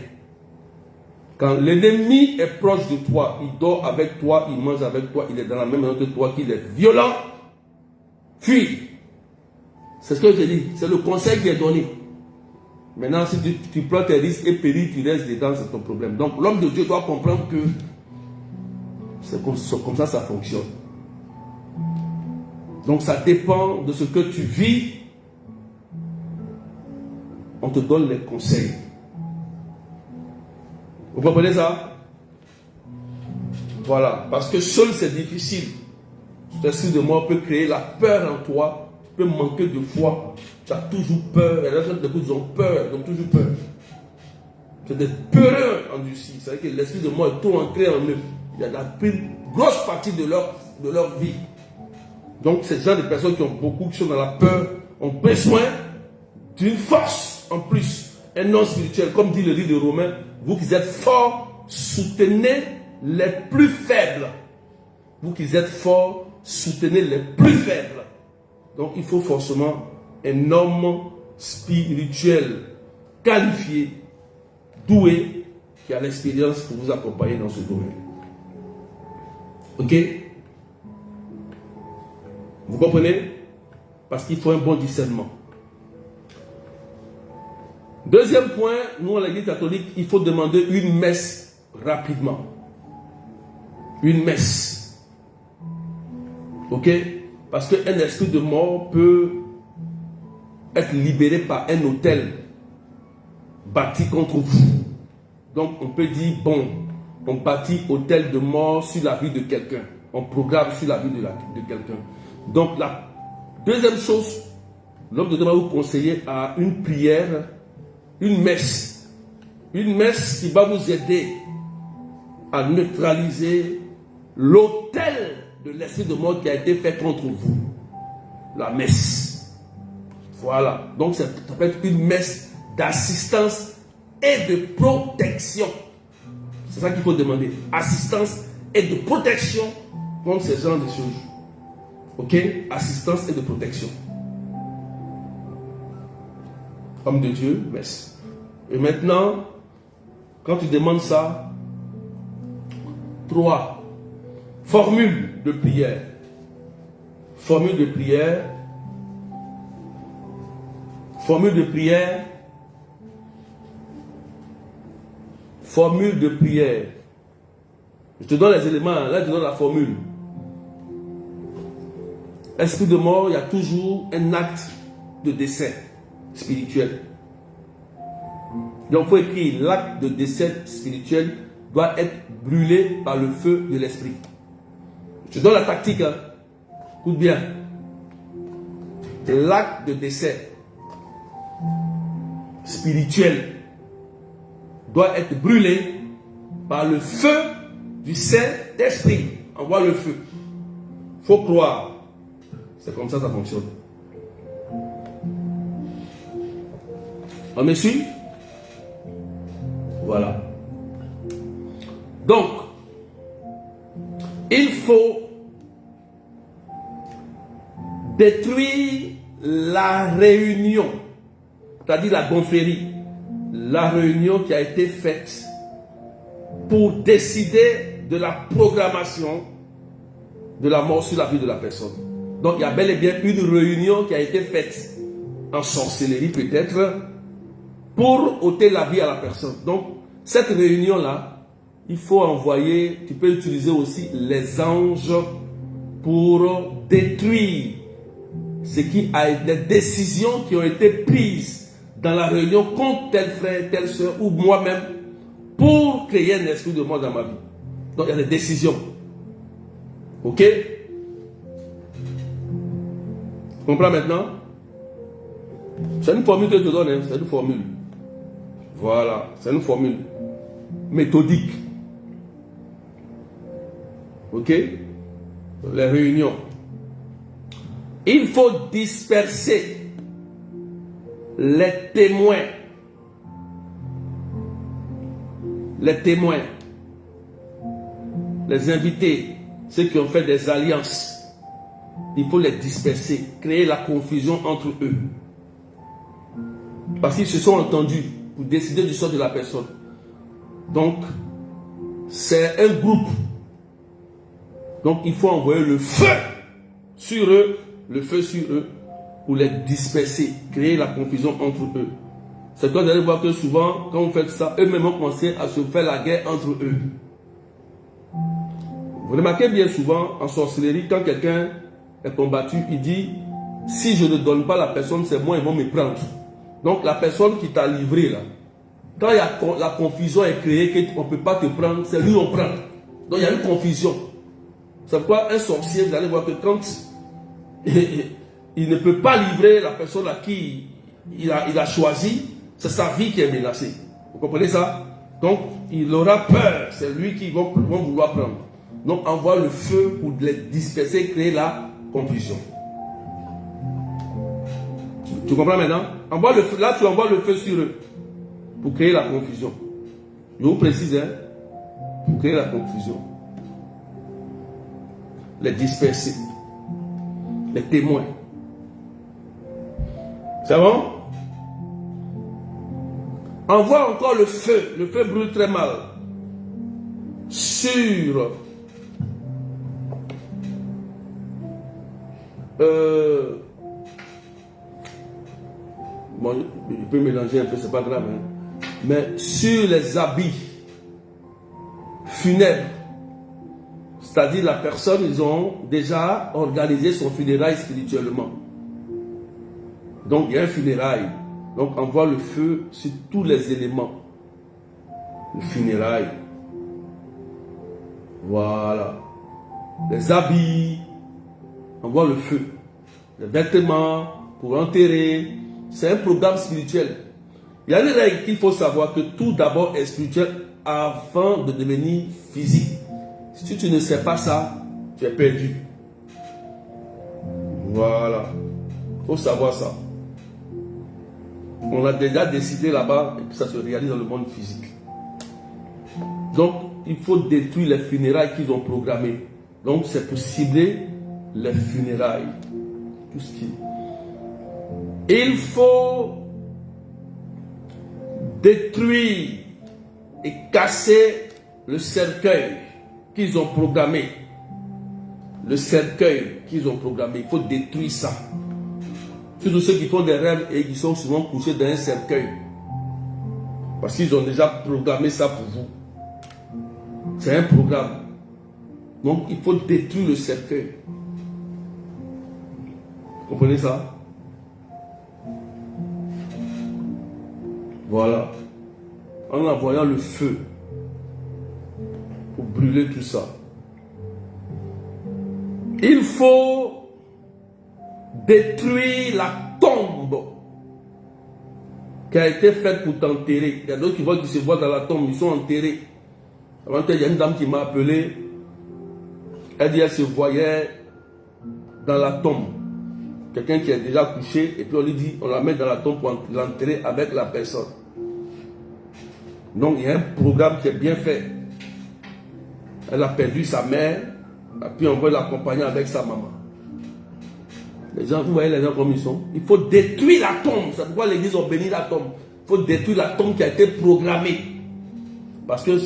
Quand l'ennemi est proche de toi, il dort avec toi, il mange avec toi, il est dans la même maison que toi, qu'il est violent, fuis. C'est ce que je dis, c'est le conseil qui est donné. Maintenant, si tu prends tes risques et périls, tu restes dedans, c'est ton problème. Donc, l'homme de Dieu doit comprendre que c'est comme ça ça fonctionne. Donc, ça dépend de ce que tu vis. On te donne les conseils. Vous comprenez ça? Voilà. Parce que seul, c'est difficile. Cet esprit de mort peut créer la peur en toi. Tu peux manquer de foi. Tu as toujours peur. Les gens ils ont peur. Ils ont toujours peur. C'est des peureux endurcis. C'est-à-dire que l'esprit de mort est tout ancré en eux. Il y a une grosse partie de leur vie. Donc, ces gens de personnes qui sont dans la peur, ont besoin d'une force en plus. Un non spirituel. Comme dit le livre de Romains, vous qui êtes forts, soutenez les plus faibles. Vous qui êtes forts, soutenez les plus faibles. Donc, il faut forcément un homme spirituel, qualifié, doué, qui a l'expérience pour vous accompagner dans ce domaine. Ok? Vous comprenez? Parce qu'il faut un bon discernement. Deuxième point, nous, à l'Église catholique, il faut demander une messe rapidement. Une messe. Ok? Parce qu'un esprit de mort peut être libéré par un autel bâti contre vous. Donc, on peut dire, bon, on bâtit autel de mort sur la vie de quelqu'un. On programme sur la vie de quelqu'un. Donc, la deuxième chose, l'homme de Dieu va vous conseiller à une prière, une messe qui va vous aider à neutraliser l'autel de l'esprit de mort qui a été fait contre vous. La messe. Voilà. Donc, ça peut être une messe d'assistance et de protection. C'est ça qu'il faut demander. Assistance et de protection contre ce genre de choses. Ok? Assistance et de protection. Homme de Dieu, messe. Et maintenant, quand tu demandes ça, 3. Formule de prière. Formule de prière. Formule de prière. Formule de prière. Je te donne les éléments, là je te donne la formule. Esprit de mort, il y a toujours un acte de décès spirituel. Donc il faut écrire, l'acte de décès spirituel doit être brûlé par le feu de l'esprit. Je te donne la tactique, hein. Écoute bien. L'acte de décès spirituel doit être brûlé par le feu du Saint-Esprit. Envoie le feu. Il faut croire. C'est comme ça que ça fonctionne. On me suit? Voilà. Donc, il faut détruire la réunion, c'est-à-dire la confrérie, la réunion qui a été faite pour décider de la programmation de la mort sur la vie de la personne. Donc il y a bel et bien une réunion qui a été faite en sorcellerie peut-être pour ôter la vie à la personne. Donc cette réunion-là, il faut envoyer, tu peux utiliser aussi les anges pour détruire ce qui a été, les décisions qui ont été prises dans la réunion contre tel frère, telle soeur ou moi-même pour créer un esprit de mort dans ma vie. Donc il y a des décisions. Ok? Tu comprends maintenant? C'est une formule que je te donne, hein? C'est une formule. Voilà, c'est une formule méthodique. Ok? Les réunions. Il faut disperser les témoins. Les témoins. Les invités. Ceux qui ont fait des alliances. Il faut les disperser. Créer la confusion entre eux. Parce qu'ils se sont entendus pour décider du sort de la personne. Donc, c'est un groupe. Donc, il faut envoyer le feu sur eux, le feu sur eux, pour les disperser, créer la confusion entre eux. C'est quoi vous allez voir que souvent, quand vous faites ça, eux-mêmes ont commencé à se faire la guerre entre eux. Vous remarquez bien souvent, en sorcellerie, quand quelqu'un est combattu, il dit, si je ne donne pas la personne, c'est moi, ils vont me prendre. Donc, la personne qui t'a livré, là, quand il y a la confusion est créée, qu'on ne peut pas te prendre, c'est lui on prend. Donc, il y a une confusion. C'est pourquoi un sorcier, vous allez voir que quand il ne peut pas livrer la personne à qui il a choisi, c'est sa vie qui est menacée. Vous comprenez ça? Donc, il aura peur. C'est lui qui vont vouloir prendre. Donc, envoie le feu pour les disperser, créer la confusion. Tu comprends maintenant? Envoie le feu, là, tu envoies le feu sur eux pour créer la confusion. Je vous précise, hein, pour créer la confusion. Les disperser. Les témoins. C'est bon? Envoie encore le feu. Le feu brûle très mal. Sur bon, je peux mélanger un peu, c'est pas grave, hein. Mais sur les habits funèbres, c'est-à-dire la personne, ils ont déjà organisé son funérail spirituellement. Donc il y a un funérail. Donc envoie le feu sur tous les éléments. Le funérail. Voilà. Les habits. Envoie le feu. Les vêtements pour enterrer. C'est un programme spirituel. Il y a une règle qu'il faut savoir, que tout d'abord est spirituel avant de devenir physique. Si tu ne sais pas ça, tu es perdu. Voilà. Il faut savoir ça. On a déjà décidé là-bas et que ça se réalise dans le monde physique. Donc, il faut détruire les funérailles qu'ils ont programmées. Donc, c'est pour cibler les funérailles. Tout ce qui... Il faut détruire et casser le cercueil qu'ils ont programmé. Le cercueil qu'ils ont programmé. Il faut détruire ça. Surtout ceux qui font des rêves et qui sont souvent couchés dans un cercueil. Parce qu'ils ont déjà programmé ça pour vous. C'est un programme. Donc il faut détruire le cercueil. Vous comprenez ça? Voilà. En envoyant le feu pour brûler tout ça. Il faut détruire la tombe qui a été faite pour t'enterrer. Il y a d'autres qui se voient dans la tombe, ils sont enterrés. Avant, il y a une dame qui m'a appelé. Elle dit qu'elle se voyait dans la tombe. Quelqu'un qui est déjà couché, et puis on lui dit, on la met dans la tombe pour l'enterrer avec la personne. Donc il y a un programme qui est bien fait. Elle a perdu sa mère, et puis on veut l'accompagner avec sa maman. Les gens, vous voyez les gens comme ils sont. Il faut détruire la tombe. C'est pourquoi l'église a béni la tombe. Il faut détruire la tombe qui a été programmée. Parce que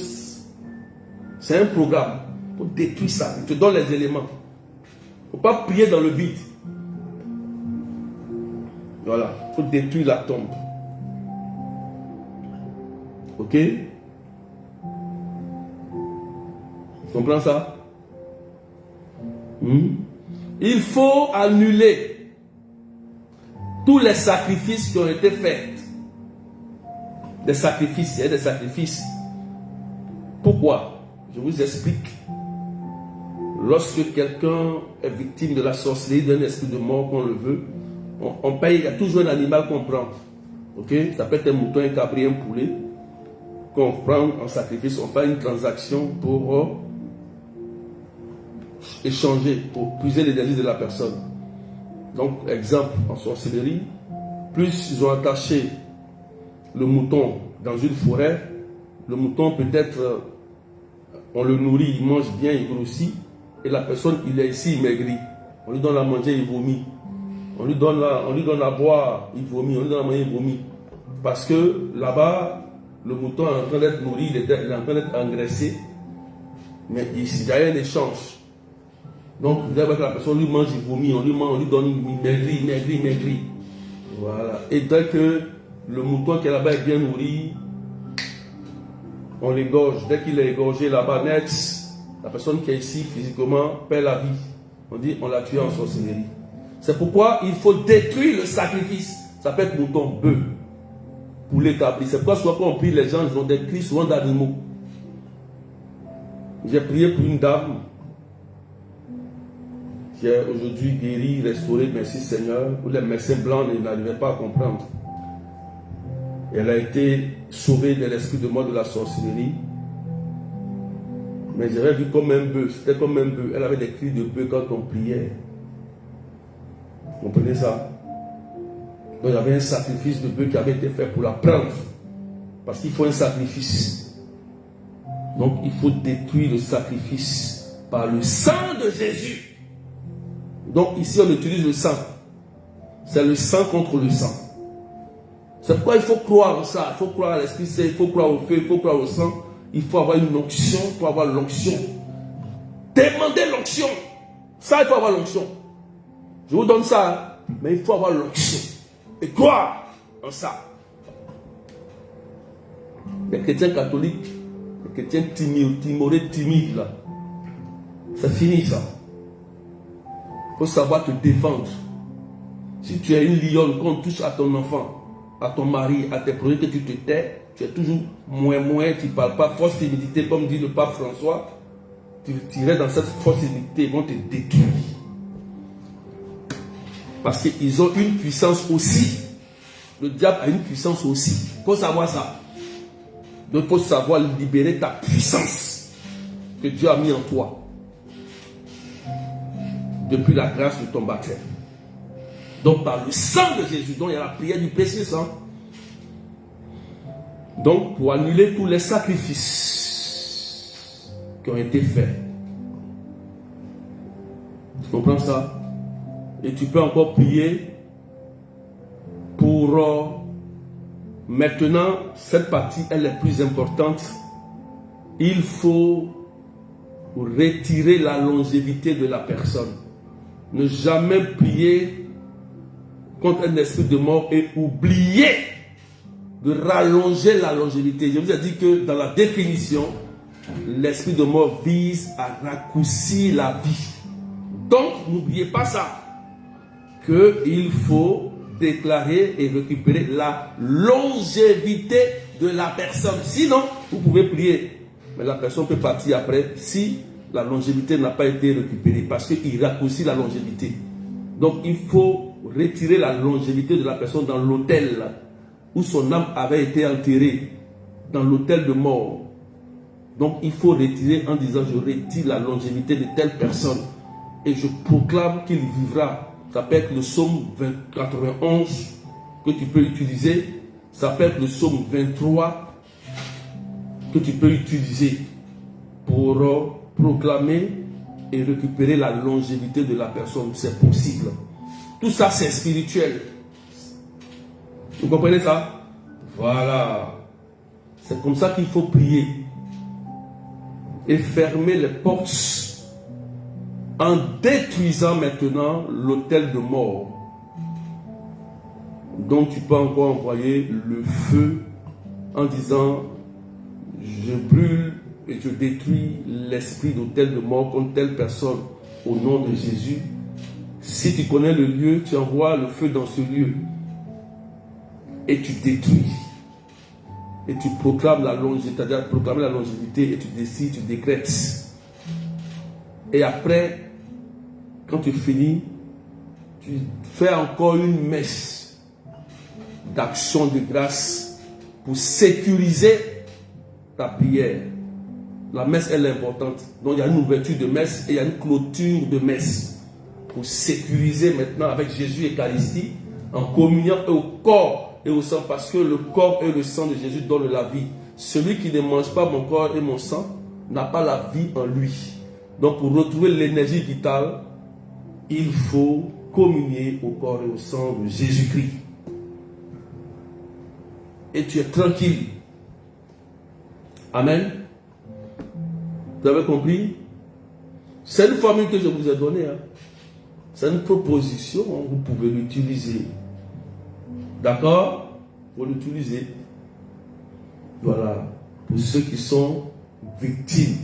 c'est un programme. Il faut détruire ça. Il te donne les éléments. Il ne faut pas prier dans le vide. Voilà. Il faut détruire la tombe. Ok? Tu comprends ça? Il faut annuler tous les sacrifices qui ont été faits. Des sacrifices, il y a des sacrifices. Pourquoi? Je vous explique. Lorsque quelqu'un est victime de la sorcellerie, d'un esprit de mort, qu'on le veut, on paye, il y a toujours un animal qu'on prend. Ok? Ça peut être un mouton, un cabri, un poulet. Qu'on prend en sacrifice, on fait une transaction pour échanger, pour puiser l'énergie de la personne. Donc, exemple, en sorcellerie, plus ils ont attaché le mouton dans une forêt, le mouton peut-être, on le nourrit, il mange bien, il grossit, et la personne, il est ici, il maigrit. On lui donne à manger, il vomit. On lui donne à boire, il vomit. On lui donne à manger, il vomit. Parce que là-bas, le mouton est en train d'être nourri, il est en train d'être engraissé, mais il y a un échange. Donc, vous avez que la personne lui mange, il vomit, on lui donne, il maigrit. Voilà. Et dès que le mouton qui est là-bas est bien nourri, on l'égorge. Dès qu'il est égorgé là-bas, net, la personne qui est ici physiquement perd la vie. On dit, on l'a tué en sorcellerie. C'est pourquoi il faut détruire le sacrifice. Ça peut être mouton, bœuf, poulet, cabri. C'est pourquoi souvent quand on prie, les gens ils ont des cris souvent d'animaux. J'ai prié pour une dame qui est aujourd'hui guérie, restaurée, merci Seigneur, où les médecins blancs n'arrivaient pas à comprendre. Elle a été sauvée de l'esprit de mort de la sorcellerie. Mais j'avais vu comme un bœuf, c'était comme un bœuf. Elle avait des cris de bœuf quand on priait. Vous comprenez ça? Donc il y avait un sacrifice de bœuf qui avait été fait pour la prendre. Parce qu'il faut un sacrifice. Donc il faut détruire le sacrifice par le sang de Jésus. Donc ici on utilise le sang. C'est le sang contre le sang. C'est pourquoi il faut croire en ça. Il faut croire à l'Esprit Saint, il faut croire au feu, il faut croire au sang. Il faut avoir une onction, il faut avoir l'onction. Demandez l'onction. Ça, il faut avoir l'onction. Je vous donne ça, mais il faut avoir l'onction. Et croire en ça. Les chrétiens catholiques, les chrétiens timorés, timides, là, c'est fini ça. Il faut savoir te défendre. Si tu es une lionne, quand on touche à ton enfant, à ton mari, à tes projets, que tu te tais, tu es toujours moins, tu ne parles pas, force timidité, comme dit le pape François, tu irais dans cette force timidité, ils vont te détruire. Parce qu'ils ont une puissance aussi. Le diable a une puissance aussi. Il faut savoir ça. Donc il faut savoir libérer ta puissance que Dieu a mis en toi. Depuis la grâce de ton baptême. Donc par le sang de Jésus, donc il y a la prière du précieux sang. Donc pour annuler tous les sacrifices qui ont été faits. Tu comprends ça? Et tu peux encore prier pour maintenant, cette partie elle est plus importante. Il faut retirer la longévité de la personne. Ne jamais prier contre un esprit de mort et oublier de rallonger la longévité. Je vous ai dit que dans la définition, l'esprit de mort vise à raccourcir la vie. Donc, n'oubliez pas ça. Qu'il faut déclarer et récupérer la longévité de la personne. Sinon, vous pouvez prier. Mais la personne peut partir après si la longévité n'a pas été récupérée. Parce qu'il raccourcit la longévité. Donc, il faut retirer la longévité de la personne dans l'autel. où son âme avait été enterrée dans l'autel de mort. Donc il faut retirer en disant je retire la longévité de telle personne et je proclame qu'il vivra. Ça peut être le psaume 91 que tu peux utiliser. Ça peut être le psaume 23 que tu peux utiliser pour proclamer et récupérer la longévité de la personne. C'est possible. Tout ça, c'est spirituel. Vous comprenez ça? Voilà. C'est comme ça qu'il faut prier. Et fermer les portes en détruisant maintenant l'autel de mort. Donc tu peux encore envoyer le feu en disant je brûle et je détruis l'esprit d'autel de mort contre telle personne au nom de Jésus. Si tu connais le lieu, tu envoies le feu dans ce lieu et tu détruis. Et tu proclames la longévité, c'est-à-dire proclamer la longévité et tu décides, tu décrètes. Et après, quand tu finis, tu fais encore une messe d'action de grâce pour sécuriser ta prière. La messe, elle est importante. Donc il y a une ouverture de messe et il y a une clôture de messe pour sécuriser maintenant avec Jésus Eucharistie en communion au corps et au sang, parce que le corps et le sang de Jésus donnent la vie. Celui qui ne mange pas mon corps et mon sang n'a pas la vie en lui. Donc pour retrouver l'énergie vitale, il faut communier au corps et au sang de Jésus-Christ. Et tu es tranquille. Amen. Vous avez compris? C'est une formule que je vous ai donnée. Hein. C'est une proposition, hein, vous pouvez l'utiliser. D'accord? Pour l'utiliser. Voilà. Pour ceux qui sont victimes.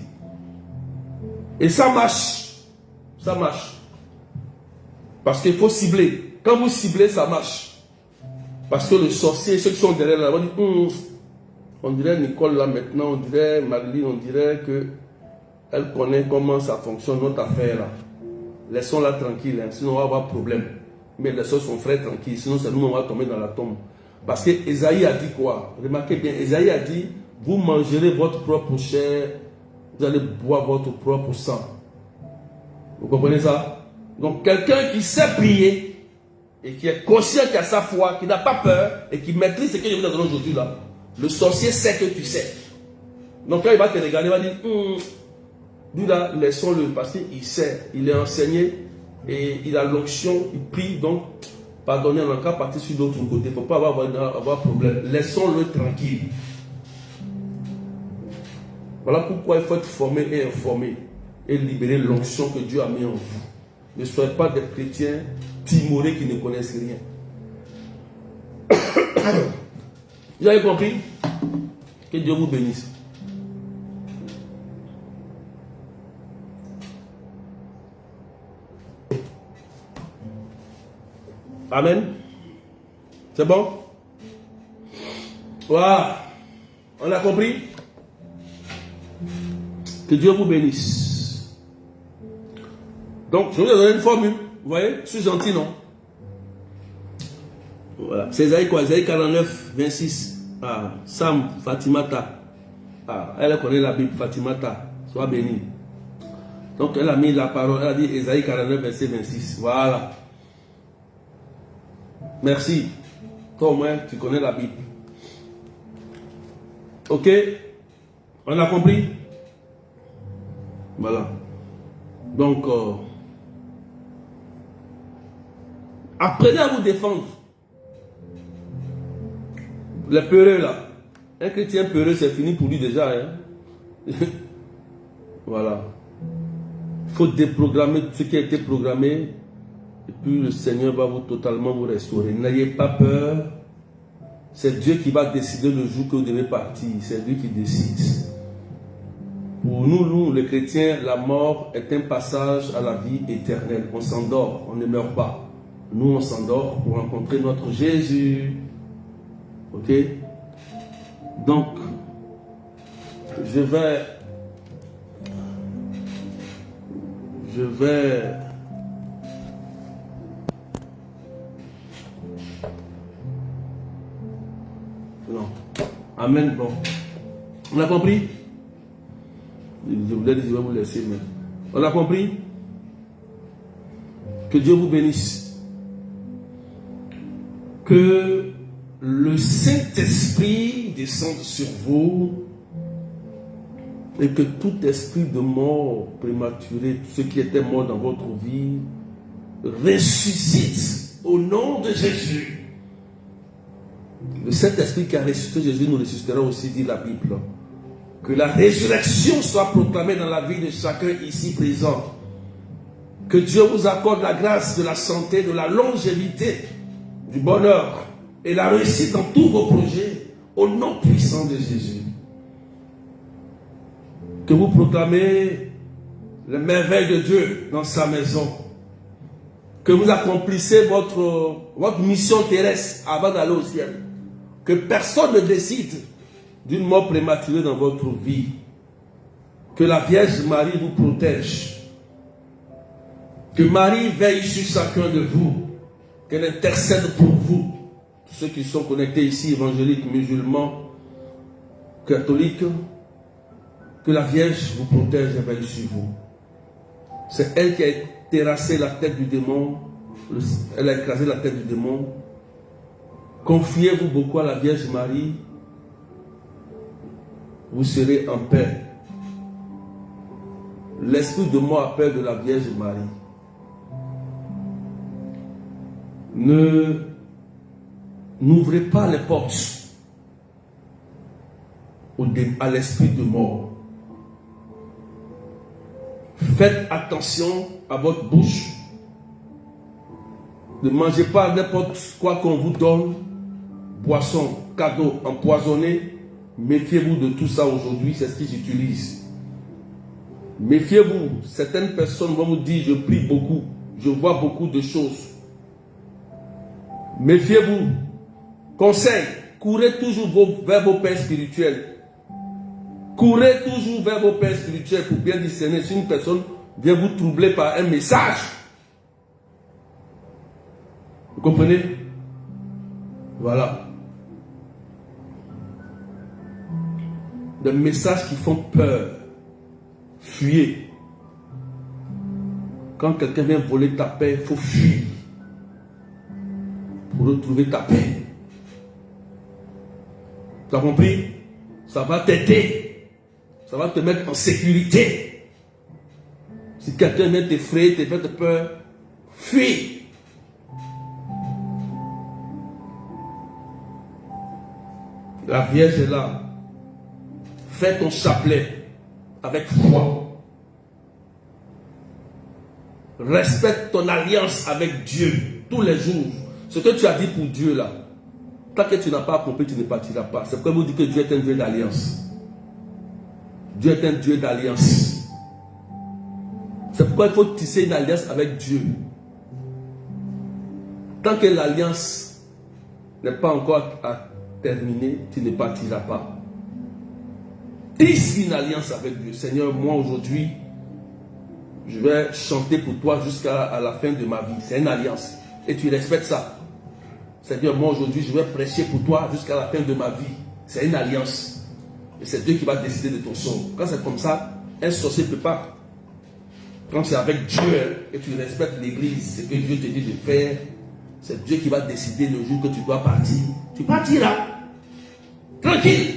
Et ça marche. Ça marche. Parce qu'il faut cibler. Quand vous ciblez, ça marche. Parce que le sorcier, ceux qui sont derrière là, vont dire, on dirait Nicole là maintenant, on dirait Madeline, on dirait que elle connaît comment ça fonctionne, notre affaire là. Laissons-la tranquille, hein, sinon on va avoir problème. Mais laissons son frère tranquille, sinon c'est nous on va tomber dans la tombe. Parce que Esaïe a dit quoi? Remarquez bien, Esaïe a dit, vous mangerez votre propre chair, vous allez boire votre propre sang. Vous comprenez ça? Donc quelqu'un qui sait prier, et qui est conscient qu'il a sa foi, qui n'a pas peur, et qui maîtrise ce que je vous ai donné aujourd'hui là, le sorcier sait que tu sais. Donc quand il va te regarder, il va dire, lui là, laissons-le, parce qu'il sait, il est enseigné, et il a l'onction, il prie, donc, pardonnez, on a qu'à partir sur l'autre côté, il ne faut pas avoir problème. Laissons-le tranquille. Voilà pourquoi il faut être formé et informé, et libérer l'onction que Dieu a mis en vous. Ne soyez pas des chrétiens timorés qui ne connaissent rien. Vous avez compris? Que Dieu vous bénisse. Amen. C'est bon? Voilà. On a compris? Que Dieu vous bénisse. Donc, je vous ai donné une formule. Vous voyez? Je suis gentil, non? Voilà. C'est Esaïe quoi? Esaïe 49, 26. Ah, Sam, Fatimata. Ah, elle connaît la Bible, Fatimata. Sois béni. Donc, elle a mis la parole. Elle a dit Esaïe 49, verset 26. Voilà. Merci. Toi au moins, tu connais la Bible. Ok? On a compris? Voilà. Donc, apprenez à vous défendre. Les peureux là. Un chrétien peureux, c'est fini pour lui déjà. Hein? Voilà. Il faut déprogrammer ce qui a été programmé. Et puis le Seigneur va totalement vous restaurer. N'ayez pas peur. C'est Dieu qui va décider le jour que vous devez partir. C'est lui qui décide. Pour nous, les chrétiens, la mort est un passage à la vie éternelle. On s'endort, on ne meurt pas. Nous, on s'endort pour rencontrer notre Jésus. Ok? Donc, je vais Amen. Bon. On a compris? Je voulais dire, je vais vous laisser, mais on a compris? Que Dieu vous bénisse. Que le Saint-Esprit descende sur vous et que tout esprit de mort prématuré, ce qui était mort dans votre vie, ressuscite au nom de Jésus. Le Saint-Esprit qui a ressuscité Jésus nous ressuscitera aussi, dit la Bible. Que la résurrection soit proclamée dans la vie de chacun ici présent. Que Dieu vous accorde la grâce de la santé, de la longévité, du bonheur et la réussite dans tous vos projets, au nom puissant de Jésus. Que vous proclamez les merveilles de Dieu dans sa maison. Que vous accomplissez votre mission terrestre avant d'aller au ciel. Que personne ne décide d'une mort prématurée dans votre vie. Que la Vierge Marie vous protège. Que Marie veille sur chacun de vous. Qu'elle intercède pour vous. Tous ceux qui sont connectés ici, évangéliques, musulmans, catholiques. Que la Vierge vous protège et veille sur vous. C'est elle qui a terrassé la tête du démon. Elle a écrasé la tête du démon. Confiez-vous beaucoup à la Vierge Marie. Vous serez en paix. L'esprit de mort a peur de la Vierge Marie. N'ouvrez pas les portes à l'esprit de mort. Faites attention à votre bouche. Ne mangez pas n'importe quoi qu'on vous donne. Boisson, cadeau, empoisonné. Méfiez-vous de tout ça aujourd'hui, c'est ce qu'ils utilisent. Méfiez-vous. Certaines personnes vont vous dire, je prie beaucoup, je vois beaucoup de choses. Méfiez-vous. Conseil, courez toujours vers vos pères spirituels. Courez toujours vers vos pères spirituels pour bien discerner si une personne vient vous troubler par un message. Vous comprenez? Voilà. Des messages qui font peur. Fuyez. Quand quelqu'un vient voler ta paix, il faut fuir. Pour retrouver ta paix. Tu as compris? Ça va t'aider. Ça va te mettre en sécurité. Si quelqu'un vient t'effrayer, te fait peur, fuis. La Vierge est là. Fais ton chapelet avec foi. Respecte ton alliance avec Dieu tous les jours. Ce que tu as dit pour Dieu là, tant que tu n'as pas accompli, tu ne partiras pas. C'est pourquoi vous dites que Dieu est un Dieu d'alliance. Dieu est un Dieu d'alliance. C'est pourquoi il faut tisser une alliance avec Dieu. Tant que l'alliance n'est pas encore terminée, tu ne partiras pas. Tisse une alliance avec Dieu. Seigneur, moi aujourd'hui, je vais chanter pour toi jusqu'à la fin de ma vie. C'est une alliance. Et tu respectes ça. Seigneur, moi aujourd'hui, je vais prêcher pour toi jusqu'à la fin de ma vie. C'est une alliance. Et c'est Dieu qui va décider de ton sort. Quand c'est comme ça, un sorcier ne peut pas. Quand c'est avec Dieu et tu respectes l'église, c'est que Dieu te dit de faire. C'est Dieu qui va décider le jour que tu dois partir. Tu partiras. Tranquille.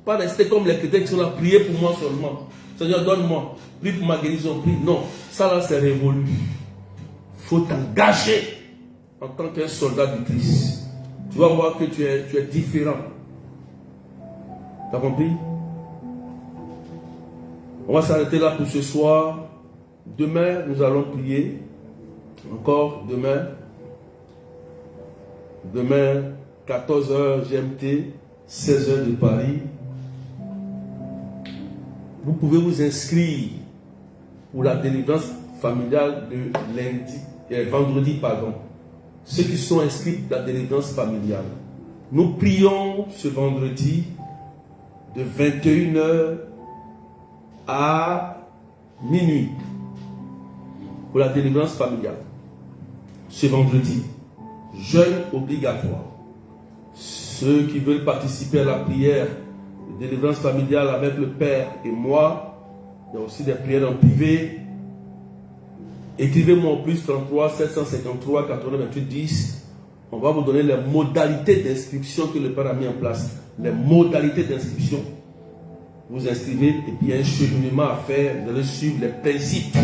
Pas rester comme les chrétiens qui sont là, prier pour moi seulement. Seigneur, donne-moi. Prie pour ma guérison. Prie. Non. Ça là, c'est révolu. Il faut t'engager en tant qu'un soldat du Christ. Tu vas voir que tu es différent. Tu as compris? On va s'arrêter là pour ce soir. Demain, nous allons prier. Encore demain. Demain, 14h GMT, 16h de Paris. Vous pouvez vous inscrire pour la délivrance familiale de vendredi, pardon. Ceux qui sont inscrits pour la délivrance familiale. Nous prions ce vendredi de 21h à minuit pour la délivrance familiale. Ce vendredi, jeûne obligatoire. Ceux qui veulent participer à la prière de délivrance familiale avec le Père et moi, il y a aussi des prières en privé. Écrivez-moi au plus 33 753 80 28 10. On va vous donner les modalités d'inscription que le Père a mis en place. Les modalités d'inscription. Vous inscrivez et puis il y a un cheminement à faire. Vous allez suivre les principes.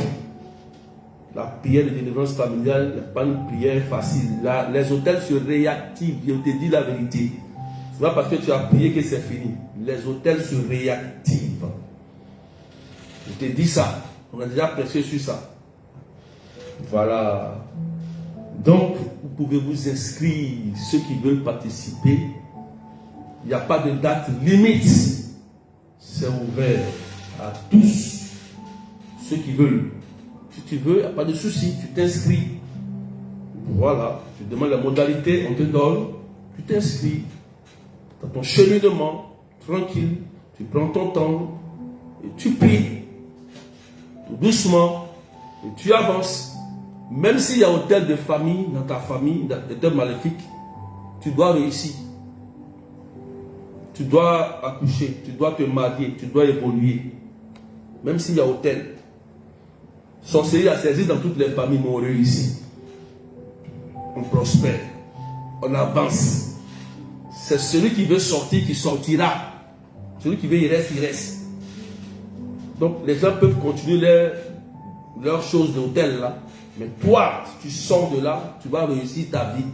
La prière de délivrance familiale n'est pas une prière facile. Là, les hôtels se réactivent. Je te dis la vérité. Ce n'est pas parce que tu as prié que c'est fini. Les hôtels se réactivent. Je te dis ça. On a déjà prêché sur ça. Voilà. Donc, vous pouvez vous inscrire. Ceux qui veulent participer. Il n'y a pas de date limite. C'est ouvert à tous. Ceux qui veulent. Si tu veux, il n'y a pas de souci. Tu t'inscris. Voilà. Tu demandes la modalité, on te donne. Tu t'inscris. Dans ton cheminement, tranquille. Tu prends ton temps. Et tu pries. Tout doucement. Et tu avances. Même s'il y a hôtel de famille dans ta famille, hôtel maléfique, tu dois réussir. Tu dois accoucher, tu dois te marier, tu dois évoluer. Même s'il y a hôtel. Sorcellerie a saisi dans toutes les familles, mais on réussit. On prospère. On avance. C'est celui qui veut sortir qui sortira. Celui qui veut il reste, il reste. Donc les gens peuvent continuer leurs choses d'hôtel là. Mais toi, si tu sors de là, tu vas réussir ta vie.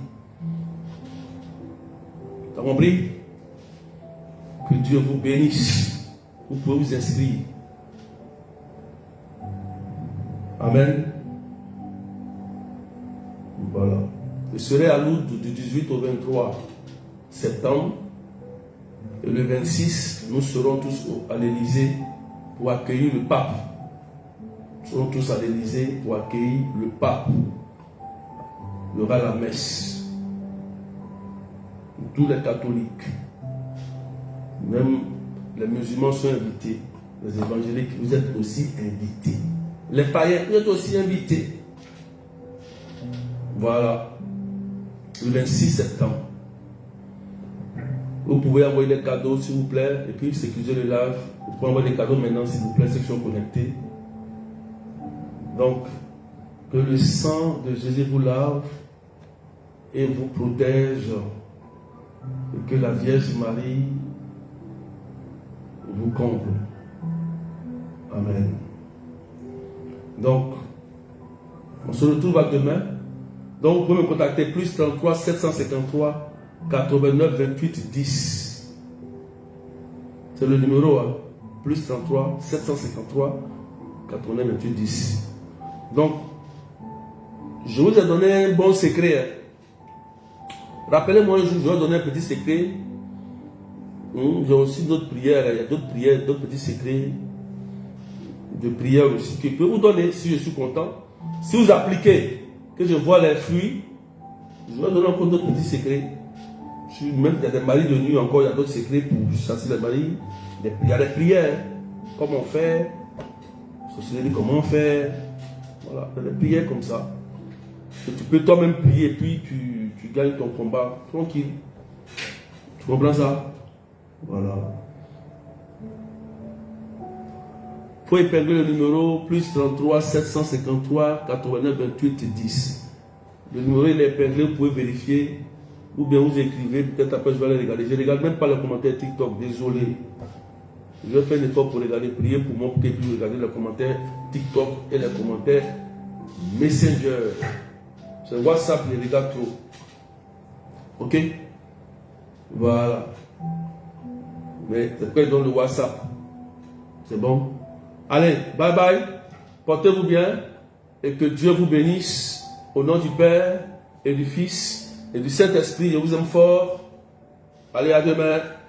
Tu as compris? Que Dieu vous bénisse. Vous pouvez vous inscrire. Amen. Voilà. Je serai à Lourdes du 18 au 23 septembre. Et le 26, nous serons tous à l'Élysée pour accueillir le pape. Nous serons tous à l'Élysée pour accueillir le pape. Il y aura la messe. Tous les catholiques. Même les musulmans sont invités. Les évangéliques, vous êtes aussi invités. Les païens, vous êtes aussi invités. Voilà. Le 26 septembre. Vous pouvez envoyer des cadeaux, s'il vous plaît. Et puis, sécuriser le live. Vous pouvez envoyer des cadeaux maintenant, s'il vous plaît, section connectée. Donc, que le sang de Jésus vous lave et vous protège. Et que la Vierge Marie vous comble. Amen. Donc, on se retrouve à demain. Donc, vous pouvez me contacter plus 33 753 89 28 10. C'est le numéro, hein? Plus 33 753 89 28 10. Donc, je vous ai donné un bon secret. Hein? Rappelez-moi un jour, je vais vous donner un petit secret. J'ai aussi d'autres prières. Il y a d'autres prières, d'autres petits secrets de prière aussi que je peux vous donner si je suis content. Si vous appliquez, que je vois les fruits, je vais donner encore d'autres petits secrets. Même il y a des maris de nuit encore, il y a d'autres secrets pour chasser les maris. Il y a des prières. Comment faire? Sorcellerie, comment faire? Voilà, il y a des prières comme ça. Et tu peux toi-même prier et puis tu gagnes ton combat tranquille. Tu comprends ça? Voilà. Il faut épingler le numéro plus 33 753 89 28 10. Le numéro il est épinglé, vous pouvez vérifier. Ou bien vous écrivez, peut-être après je vais aller regarder. Je ne regarde même pas les commentaires TikTok, désolé. Je vais faire un effort pour regarder, prier pour moi, pour que vous regarder les commentaires TikTok et les commentaires Messenger. C'est WhatsApp, les regarde trop. Ok? Voilà. Mais c'est quoi dans le WhatsApp? C'est bon? Allez, bye bye. Portez-vous bien et que Dieu vous bénisse. Au nom du Père et du Fils et du Saint-Esprit, je vous aime fort. Allez, à demain.